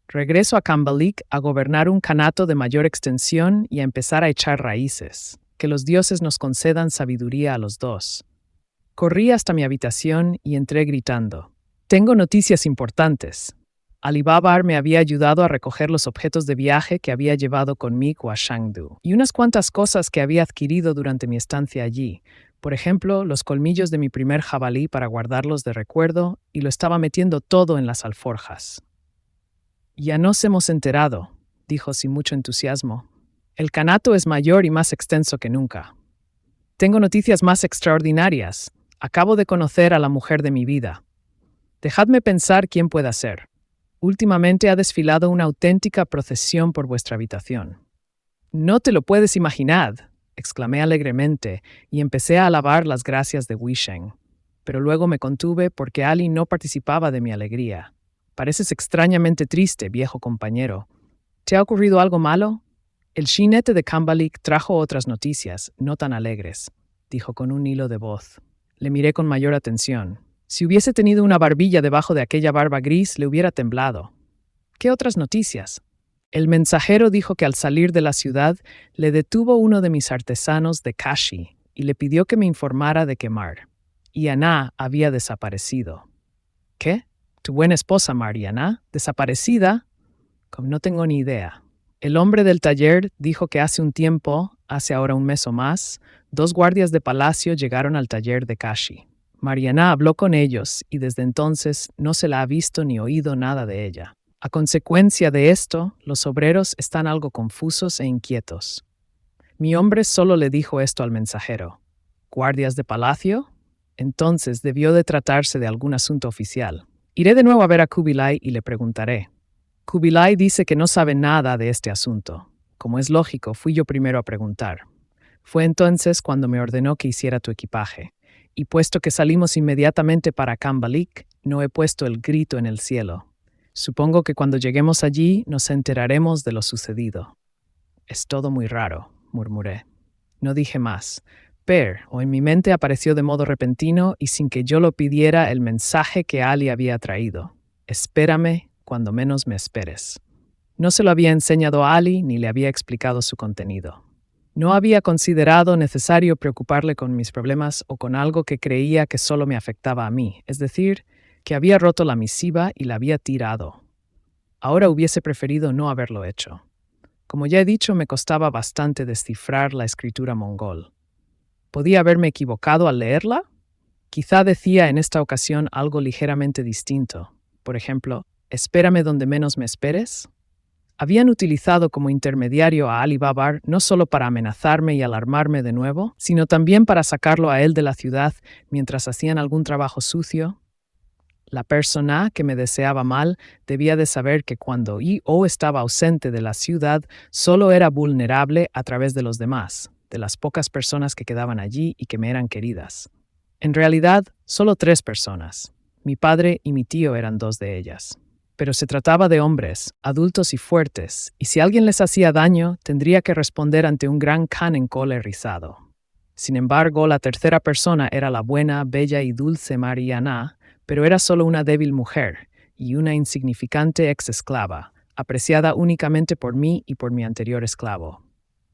Regreso a Kambalik a gobernar un kanato de mayor extensión y a empezar a echar raíces. Que los dioses nos concedan sabiduría a los dos. Corrí hasta mi habitación y entré gritando. Tengo noticias importantes. Alibaba me había ayudado a recoger los objetos de viaje que había llevado conmigo a Shangdu y unas cuantas cosas que había adquirido durante mi estancia allí. Por ejemplo, los colmillos de mi primer jabalí para guardarlos de recuerdo y lo estaba metiendo todo en las alforjas. Ya nos hemos enterado, dijo sin mucho entusiasmo. El kanato es mayor y más extenso que nunca. Tengo noticias más extraordinarias. Acabo de conocer a la mujer de mi vida. Dejadme pensar quién pueda ser. Últimamente ha desfilado una auténtica procesión por vuestra habitación. No te lo puedes imaginar, exclamé alegremente y empecé a alabar las gracias de Huisheng. Pero luego me contuve porque Ali no participaba de mi alegría. Pareces extrañamente triste, viejo compañero. ¿Te ha ocurrido algo malo? El jinete de Kambalik trajo otras noticias, no tan alegres, dijo con un hilo de voz. Le miré con mayor atención. Si hubiese tenido una barbilla debajo de aquella barba gris, le hubiera temblado. ¿Qué otras noticias? El mensajero dijo que al salir de la ciudad le detuvo uno de mis artesanos de Kashi y le pidió que me informara de que Mariana había desaparecido. ¿Qué? ¿Tu buena esposa Mariana? ¿Desaparecida? Como no tengo ni idea. El hombre del taller dijo que hace un tiempo, hace ahora un mes o más, 2 guardias de palacio llegaron al taller de Kashi. Mariana habló con ellos y desde entonces no se la ha visto ni oído nada de ella. A consecuencia de esto, los obreros están algo confusos e inquietos. Mi hombre solo le dijo esto al mensajero. ¿Guardias de palacio? Entonces debió de tratarse de algún asunto oficial. Iré de nuevo a ver a Kubilai y le preguntaré. Kubilai dice que no sabe nada de este asunto. Como es lógico, fui yo primero a preguntar. Fue entonces cuando me ordenó que hiciera tu equipaje. Y puesto que salimos inmediatamente para Kambalik, no he puesto el grito en el cielo. Supongo que cuando lleguemos allí nos enteraremos de lo sucedido. Es todo muy raro, murmuré. No dije más. O en mi mente apareció de modo repentino y sin que yo lo pidiera el mensaje que Ali había traído. Espérame cuando menos me esperes. No se lo había enseñado a Ali ni le había explicado su contenido. No había considerado necesario preocuparle con mis problemas o con algo que creía que solo me afectaba a mí, es decir, que había roto la misiva y la había tirado. Ahora hubiese preferido no haberlo hecho. Como ya he dicho, me costaba bastante descifrar la escritura mongol. ¿Podía haberme equivocado al leerla? Quizá decía en esta ocasión algo ligeramente distinto. Por ejemplo, «Espérame donde menos me esperes». Habían utilizado como intermediario a Ali Babar no solo para amenazarme y alarmarme de nuevo, sino también para sacarlo a él de la ciudad mientras hacían algún trabajo sucio. La persona que me deseaba mal debía de saber que cuando yo estaba ausente de la ciudad, solo era vulnerable a través de los demás, de las pocas personas que quedaban allí y que me eran queridas. En realidad, solo 3 personas. Mi padre y mi tío eran 2 de ellas. Pero se trataba de hombres, adultos y fuertes, y si alguien les hacía daño, tendría que responder ante un gran Khan en cola rizado. Sin embargo, la tercera persona era la buena, bella y dulce Mariana, pero era solo una débil mujer y una insignificante ex-esclava, apreciada únicamente por mí y por mi anterior esclavo.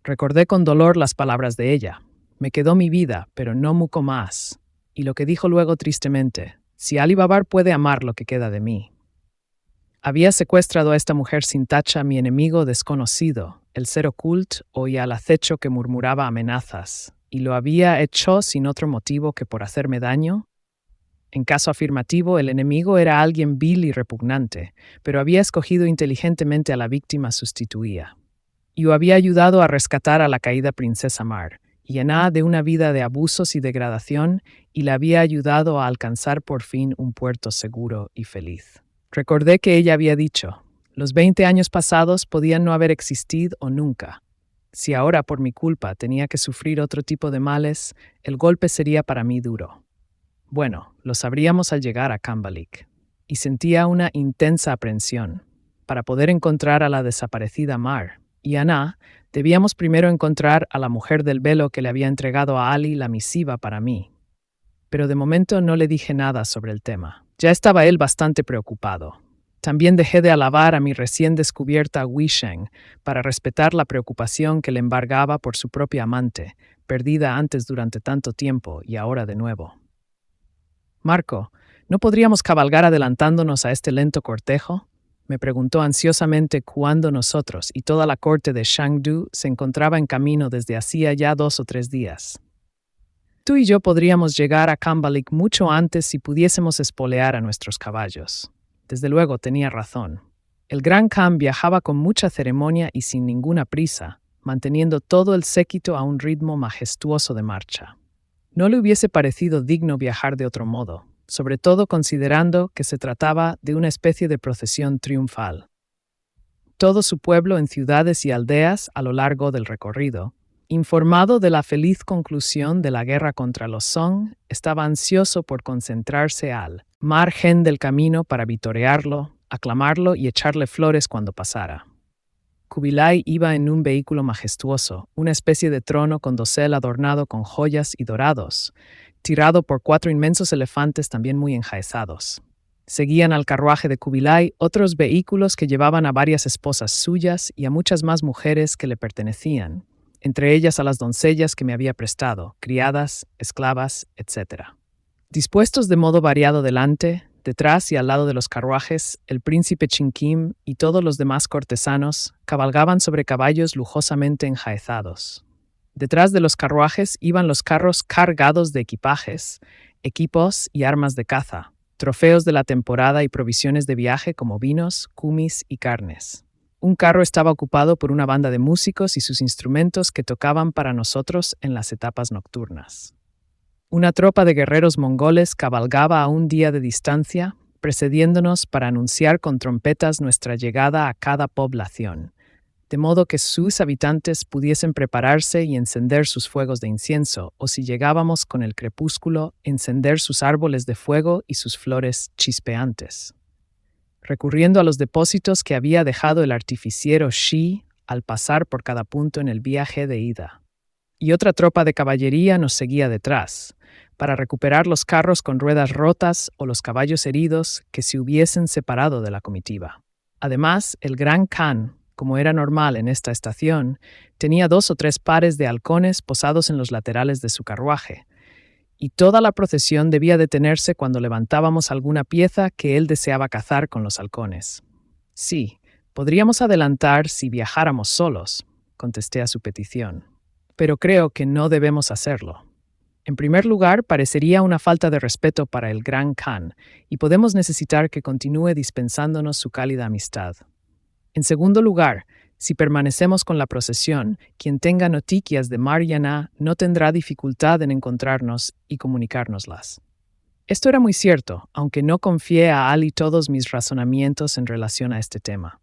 Recordé con dolor las palabras de ella. Me quedó mi vida, pero no mucho más. Y lo que dijo luego tristemente, si Ali Babar puede amar lo que queda de mí. Había secuestrado a esta mujer sin tacha mi enemigo desconocido, el ser oculto o al acecho que murmuraba amenazas, y lo había hecho sin otro motivo que por hacerme daño. En caso afirmativo, el enemigo era alguien vil y repugnante, pero había escogido inteligentemente a la víctima sustituida. Yo había ayudado a rescatar a la caída princesa Mar, llena de una vida de abusos y degradación, y la había ayudado a alcanzar por fin un puerto seguro y feliz. Recordé que ella había dicho, los 20 años pasados podían no haber existido o nunca. Si ahora por mi culpa tenía que sufrir otro tipo de males, el golpe sería para mí duro. Bueno, lo sabríamos al llegar a Kambalik, y sentía una intensa aprensión. Para poder encontrar a la desaparecida Mar y Ana, debíamos primero encontrar a la mujer del velo que le había entregado a Ali la misiva para mí. Pero de momento no le dije nada sobre el tema. Ya estaba él bastante preocupado. También dejé de alabar a mi recién descubierta Wei Sheng para respetar la preocupación que le embargaba por su propia amante, perdida antes durante tanto tiempo y ahora de nuevo. «Marco, ¿no podríamos cabalgar adelantándonos a este lento cortejo?», me preguntó ansiosamente cuando nosotros y toda la corte de Shangdu se encontraba en camino desde hacía ya 2 o 3 días. Tú y yo podríamos llegar a Kambalik mucho antes si pudiésemos espolear a nuestros caballos. Desde luego tenía razón. El gran Khan viajaba con mucha ceremonia y sin ninguna prisa, manteniendo todo el séquito a un ritmo majestuoso de marcha. No le hubiese parecido digno viajar de otro modo, sobre todo considerando que se trataba de una especie de procesión triunfal. Todo su pueblo en ciudades y aldeas a lo largo del recorrido, informado de la feliz conclusión de la guerra contra los Song, estaba ansioso por concentrarse al margen del camino para vitorearlo, aclamarlo y echarle flores cuando pasara. Kubilai iba en un vehículo majestuoso, una especie de trono con dosel adornado con joyas y dorados, tirado por 4 inmensos elefantes también muy enjaezados. Seguían al carruaje de Kubilai otros vehículos que llevaban a varias esposas suyas y a muchas más mujeres que le pertenecían, entre ellas a las doncellas que me había prestado, criadas, esclavas, etc. Dispuestos de modo variado delante, detrás y al lado de los carruajes, el príncipe Chinkim y todos los demás cortesanos cabalgaban sobre caballos lujosamente enjaezados. Detrás de los carruajes iban los carros cargados de equipajes, equipos y armas de caza, trofeos de la temporada y provisiones de viaje como vinos, kumis y carnes. Un carro estaba ocupado por una banda de músicos y sus instrumentos que tocaban para nosotros en las etapas nocturnas. Una tropa de guerreros mongoles cabalgaba a un día de distancia, precediéndonos para anunciar con trompetas nuestra llegada a cada población, de modo que sus habitantes pudiesen prepararse y encender sus fuegos de incienso, o si llegábamos con el crepúsculo, encender sus árboles de fuego y sus flores chispeantes. Recurriendo a los depósitos que había dejado el artificiero Shi al pasar por cada punto en el viaje de ida. Y otra tropa de caballería nos seguía detrás, para recuperar los carros con ruedas rotas o los caballos heridos que se hubiesen separado de la comitiva. Además, el gran Khan, Como era normal en esta estación, tenía 2 o 3 pares de halcones posados en los laterales de su carruaje, y toda la procesión debía detenerse cuando levantábamos alguna pieza que él deseaba cazar con los halcones. Sí, podríamos adelantar si viajáramos solos, contesté a su petición, pero creo que no debemos hacerlo. En primer lugar, parecería una falta de respeto para el Gran Khan, y podemos necesitar que continúe dispensándonos su cálida amistad. En segundo lugar, si permanecemos con la procesión, quien tenga noticias de Mar y Aná no tendrá dificultad en encontrarnos y comunicárnoslas. Esto era muy cierto, aunque no confié a Ali todos mis razonamientos en relación a este tema.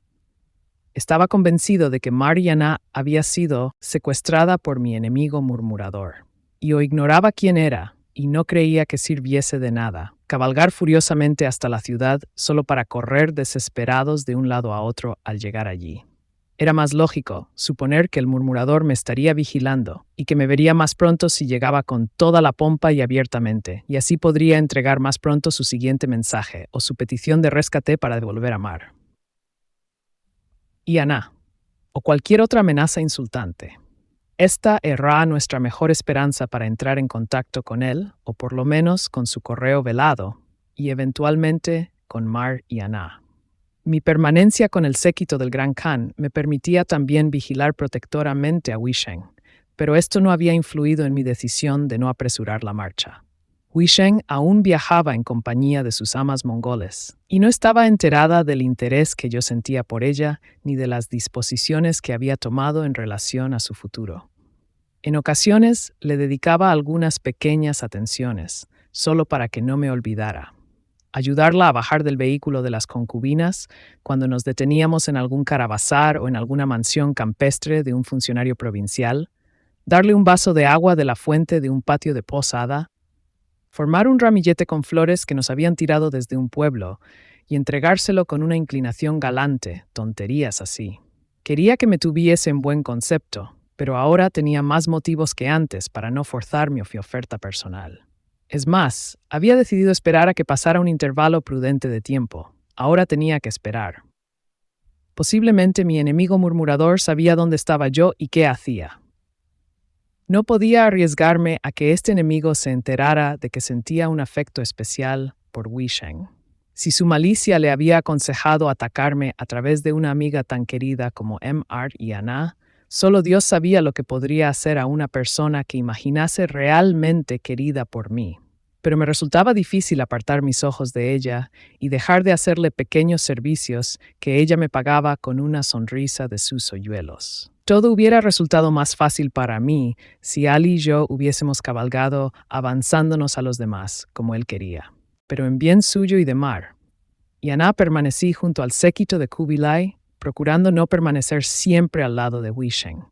Estaba convencido de que Mar y Aná había sido secuestrada por mi enemigo murmurador. Y o ignoraba quién era, y no creía que sirviese de nada, cabalgar furiosamente hasta la ciudad solo para correr desesperados de un lado a otro al llegar allí. Era más lógico suponer que el murmurador me estaría vigilando y que me vería más pronto si llegaba con toda la pompa y abiertamente, y así podría entregar más pronto su siguiente mensaje o su petición de rescate para devolver a Mar. Y Aná, o cualquier otra amenaza insultante. Esta era nuestra mejor esperanza para entrar en contacto con él, o por lo menos con su correo velado, y eventualmente con Mar y Aná. Mi permanencia con el séquito del Gran Khan me permitía también vigilar protectoramente a Wisheng, pero esto no había influido en mi decisión de no apresurar la marcha. Wisheng aún viajaba en compañía de sus amas mongoles, y no estaba enterada del interés que yo sentía por ella ni de las disposiciones que había tomado en relación a su futuro. En ocasiones le dedicaba algunas pequeñas atenciones, solo para que no me olvidara. Ayudarla a bajar del vehículo de las concubinas cuando nos deteníamos en algún caravasar o en alguna mansión campestre de un funcionario provincial, darle un vaso de agua de la fuente de un patio de posada, formar un ramillete con flores que nos habían tirado desde un pueblo y entregárselo con una inclinación galante, tonterías así. Quería que me tuviese en buen concepto, pero ahora tenía más motivos que antes para no forzar mi oferta personal. Es más, había decidido esperar a que pasara un intervalo prudente de tiempo. Ahora tenía que esperar. Posiblemente mi enemigo murmurador sabía dónde estaba yo y qué hacía. No podía arriesgarme a que este enemigo se enterara de que sentía un afecto especial por Wisheng. Si su malicia le había aconsejado atacarme a través de una amiga tan querida como Mr. y Aná, solo Dios sabía lo que podría hacer a una persona que imaginase realmente querida por mí. Pero me resultaba difícil apartar mis ojos de ella y dejar de hacerle pequeños servicios que ella me pagaba con una sonrisa de sus hoyuelos. Todo hubiera resultado más fácil para mí si Ali y yo hubiésemos cabalgado avanzándonos a los demás, como él quería, pero en bien suyo y de Mar. Y Aná permanecí junto al séquito de Kubilai, procurando no permanecer siempre al lado de Wisheng.